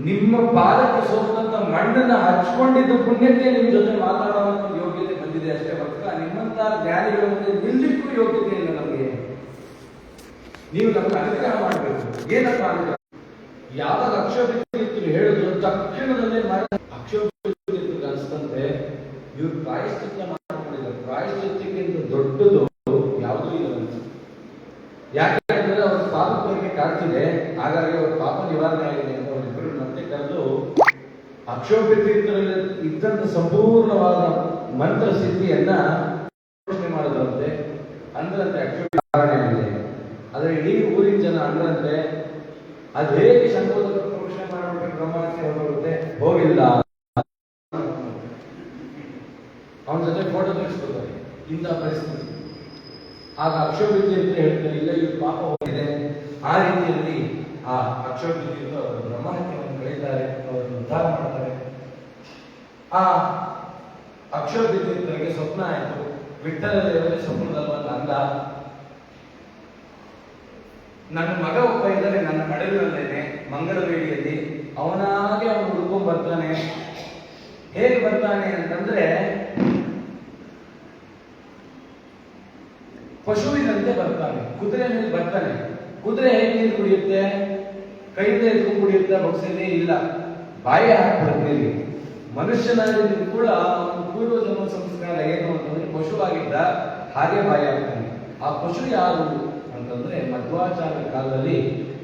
ನಿಮ್ಮ ಪಾದಕ್ಕೆ ಸೋದಂತ ಮಣ್ಣನ್ನ ಹಚ್ಕೊಂಡಿದ್ದು ಪುಣ್ಯಕ್ಕೆ ನಿಮ್ ಜೊತೆ ಮಾತಾಡುವಂತ ಯೋಗ್ಯತೆ ಬಂದಿದೆ ಅಷ್ಟೇ ಹೊರತು ನಿಮ್ಮಂತ ಜ್ಞಾನಿಗಳ ಮುಂದೆ ನಿಲ್ಲಿಕ್ಕೂ ಯೋಗ್ಯತೆ ಇಲ್ಲ ನಮಗೆ. ನೀವು ನಮ್ಗೆ ಅನುಗ್ರಹ ಮಾಡಬೇಕು. ಏನಪ್ಪ ಅನುಗ್ರಹ? ಯಾವಾಗ ಅಕ್ಷೋಭ್ಯ ತೀರ್ಥರು ಹೇಳಿದ್ರು ತಕ್ಷಣದಲ್ಲೇ ಅಕ್ಷೋಭ್ಯ ತೀರ್ಥರು ಅನಿಸ್ತಂತೆ ಇವ್ರು ಪ್ರಾಯಶ್ಚಿತ್ತ ಮಾಡಿಕೊಂಡಿದ್ದಾರೆ. ಪ್ರಾಯಶ್ಚಿತ್ತಕ್ಕಿಂತ ದೊಡ್ಡದು ಯಾವುದೂ ಇಲ್ಲ ಅನಿಸುತ್ತೆ. ಯಾಕೆಂದ್ರೆ ಅವ್ರ ಪಾಪಕ್ಕೆ ಕಾಡ್ತಿದೆ, ಹಾಗಾಗಿ ಅವ್ರ ಪಾಪ ನಿವಾರಣೆ ಆಗಿದೆ ಅಂತ ಅವರಿಬ್ಬರು ಮತ್ತೆ ಕರೆದು ಅಕ್ಷೋಭ್ಯ ತೀರ್ಥರಲ್ಲಿ ಇದ್ದಂತ ಸಂಪೂರ್ಣವಾದ ಮಂತ್ರ ಸಿದ್ಧಿಯನ್ನ ಘೋಷಣೆ ಮಾಡಿದ್ರಂತೆ. ಅಂದ್ರಂತೆ ಅಕ್ಷೋಭ್ಯ ನಿವಾರಣೆ ಆಗಿದೆ. ಆದ್ರೆ ಇಡೀ ಊರಿನ ಜನ ಅಂದ್ರಂತೆ ಅದು ಹೇಗೆ ಸಂಕೋಚಕ ಘೋಷಣೆ ಮಾಡಿಬಿಟ್ಟು ಬ್ರಹ್ಮಹತ್ಯೆ ಹೋಗುತ್ತೆ, ಹೋಗಿಲ್ಲ. ಅವನ ಜೊತೆ ಫೋಟೋ ತೆಗೆಸ್ಕೊತಾರೆ ಇಂಥ ಪರಿಸ್ಥಿತಿ. ಆಗ ಅಕ್ಷೋಭ್ಯ ತೀರ್ಥ ಹೇಳ್ತಾರೆ, ಇಲ್ಲ ಈ ಪಾಪ ಹೋಗಿದೆ. ಆ ರೀತಿಯಲ್ಲಿ ಆ ಅಕ್ಷೋಭ್ಯ ತೀರ್ಥ ಅವರು ಬ್ರಹ್ಮಹತ್ಯೆಯನ್ನು ಬೆಳೀತಾರೆ, ಅವರನ್ನು ಉದ್ಧಾರ ಮಾಡ್ತಾರೆ. ಆ ಅಕ್ಷೋಭಿತಿಗೆ ಸ್ವಪ್ನ ಆಯಿತು. ವಿಠ್ಠಲ ದೇವರೇ ಸ್ವಪ್ನದಲ್ಲಿ ಬಂದು ಅಂದ, ನನ್ನ ಮಗ ಒಬ್ಬ ಇದ್ದಾನೆ ನನ್ನ ಮಡಲಿನಲ್ಲೇನೆ ಮಂಗಳವೇಡಿಯಲ್ಲಿ, ಅವನಾಗೆ ಅವನು ಹುಡ್ಕೊಂಡ್ ಬರ್ತಾನೆ. ಹೇಗೆ ಬರ್ತಾನೆ ಅಂತಂದ್ರೆ ಪಶುವಿನಂತೆ ಬರ್ತಾನೆ, ಕುದುರೆ ಮೇಲೆ ಬರ್ತಾನೆ. ಕುದುರೆ ಹೇಗೆ ನೀರು ಕುಡಿಯುತ್ತೆ? ಕೈಯಿಂದ ಎತ್ಕೊಂಡು ಕುಡಿಯುತ್ತೆ, ಬಗ್ಸದೇ ಇಲ್ಲ, ಬಾಯಿ ಹಾಕ್ಬಿಡುತ್ತೆ ನೀರಿಗೆ. ಮನುಷ್ಯನಾಗಿದ್ರು ಕೂಡ ಅವನ ಪೂರ್ವ ಜನ್ಮ ಸಂಸ್ಕಾರ ಏನು ಅಂತಂದ್ರೆ ಪಶುವಾಗಿದ್ದ, ಹಾಗೆ ಬಾಯಿ ಹಾಕ್ತಾನೆ. ಆ ಪಶು ಯಾರು ಅಂತಂದ್ರೆ ಮಧ್ವಾಚಾರ್ಯ ಕಾಲದಲ್ಲಿ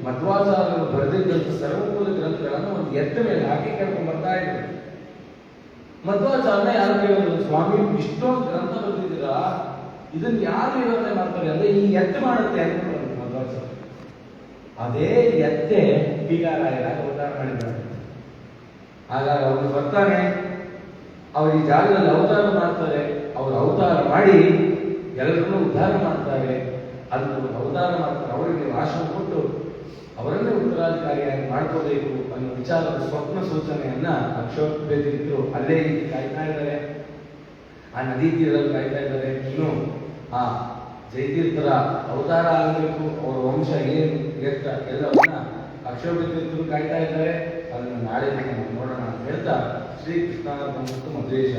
ಮಧ್ವಾಚಾರ್ಯರು ಬರೆದಿದ್ದಂತ ಸರ್ವಮೂಲ ಗ್ರಂಥಗಳನ್ನು ಒಂದು ಎತ್ತ ಮೇಲೆ ಹಾಕಿ ಕೇಳ್ಕೊಂಡು ಬರ್ತಾ ಇದ್ರು. ಮಧ್ವಾಚಾರ್ಯ ಯಾರು ಕೇಳಿದ್ರು, ಸ್ವಾಮಿ ಇಷ್ಟೊಂದು ಗ್ರಂಥ ಬರೆದಿದ್ದೀರಾ, ಇದನ್ನ ಯಾರು ವಿವರಣೆ ಮಾಡ್ತಾರೆ ಅಂದ್ರೆ ಈ ಎತ್ತು ಮಾಡುತ್ತೆ ಅಂತ ಮಧ್ವಾಚಾರ್ಯ. ಅದೇ ಎತ್ತೆ ಬೀಗಾರಾಯರಾಗಿ ಅವತಾರ ಮಾಡಿದ್ದಾರೆ. ಹಾಗಾಗಿ ಅವರು ಬರ್ತಾನೆ, ಅವರು ಈ ಜಾಗದಲ್ಲಿ ಅವತಾರ ಮಾಡ್ತಾರೆ. ಅವರು ಅವತಾರ ಮಾಡಿ ಎಲ್ಲರನ್ನೂ ಉದ್ಧಾರ ಮಾಡ್ತಾರೆ. ಅಲ್ಲಿ ಅವತಾರ ಮಾಡ್ತಾರೆ, ಅವರಿಗೆ ಆಶ್ರಮ ಕೊಟ್ಟು ಅವರನ್ನೇ ಉತ್ತರಾಧಿಕಾರಿಯಾಗಿ ಮಾಡ್ಕೋಬೇಕು ಅನ್ನೋ ವಿಚಾರದ ಸ್ವಪ್ನ ಸೂಚನೆಯನ್ನ ಅಕ್ಷೋಭ್ಯತೀರ್ಥರು ಅಲ್ಲೇ ಕಾಯ್ತಾ ಇದ್ದಾರೆ. ಆ ನದಿ ತೀರದಲ್ಲಿ ಕಾಯ್ತಾ ಇದ್ದಾರೆ. ಇನ್ನು ಆ ಜಯತೀರ್ಥರ ಅವತಾರ ಆಗಬೇಕು, ಅವರ ವಂಶ ಏನು ಎತ್ತ ಎಲ್ಲವನ್ನ ಅಕ್ಷೋಭ್ಯತೀರ್ಥರು ಕಾಯ್ತಾ ಇದ್ದಾರೆ. ಅದನ್ನು ನಾಳೆ ನೋಡೋಣ ಅಂತ ಹೇಳ್ತಾ ಶ್ರೀಕೃಷ್ಣ ಮತ್ತು ಮಧುರೇಶ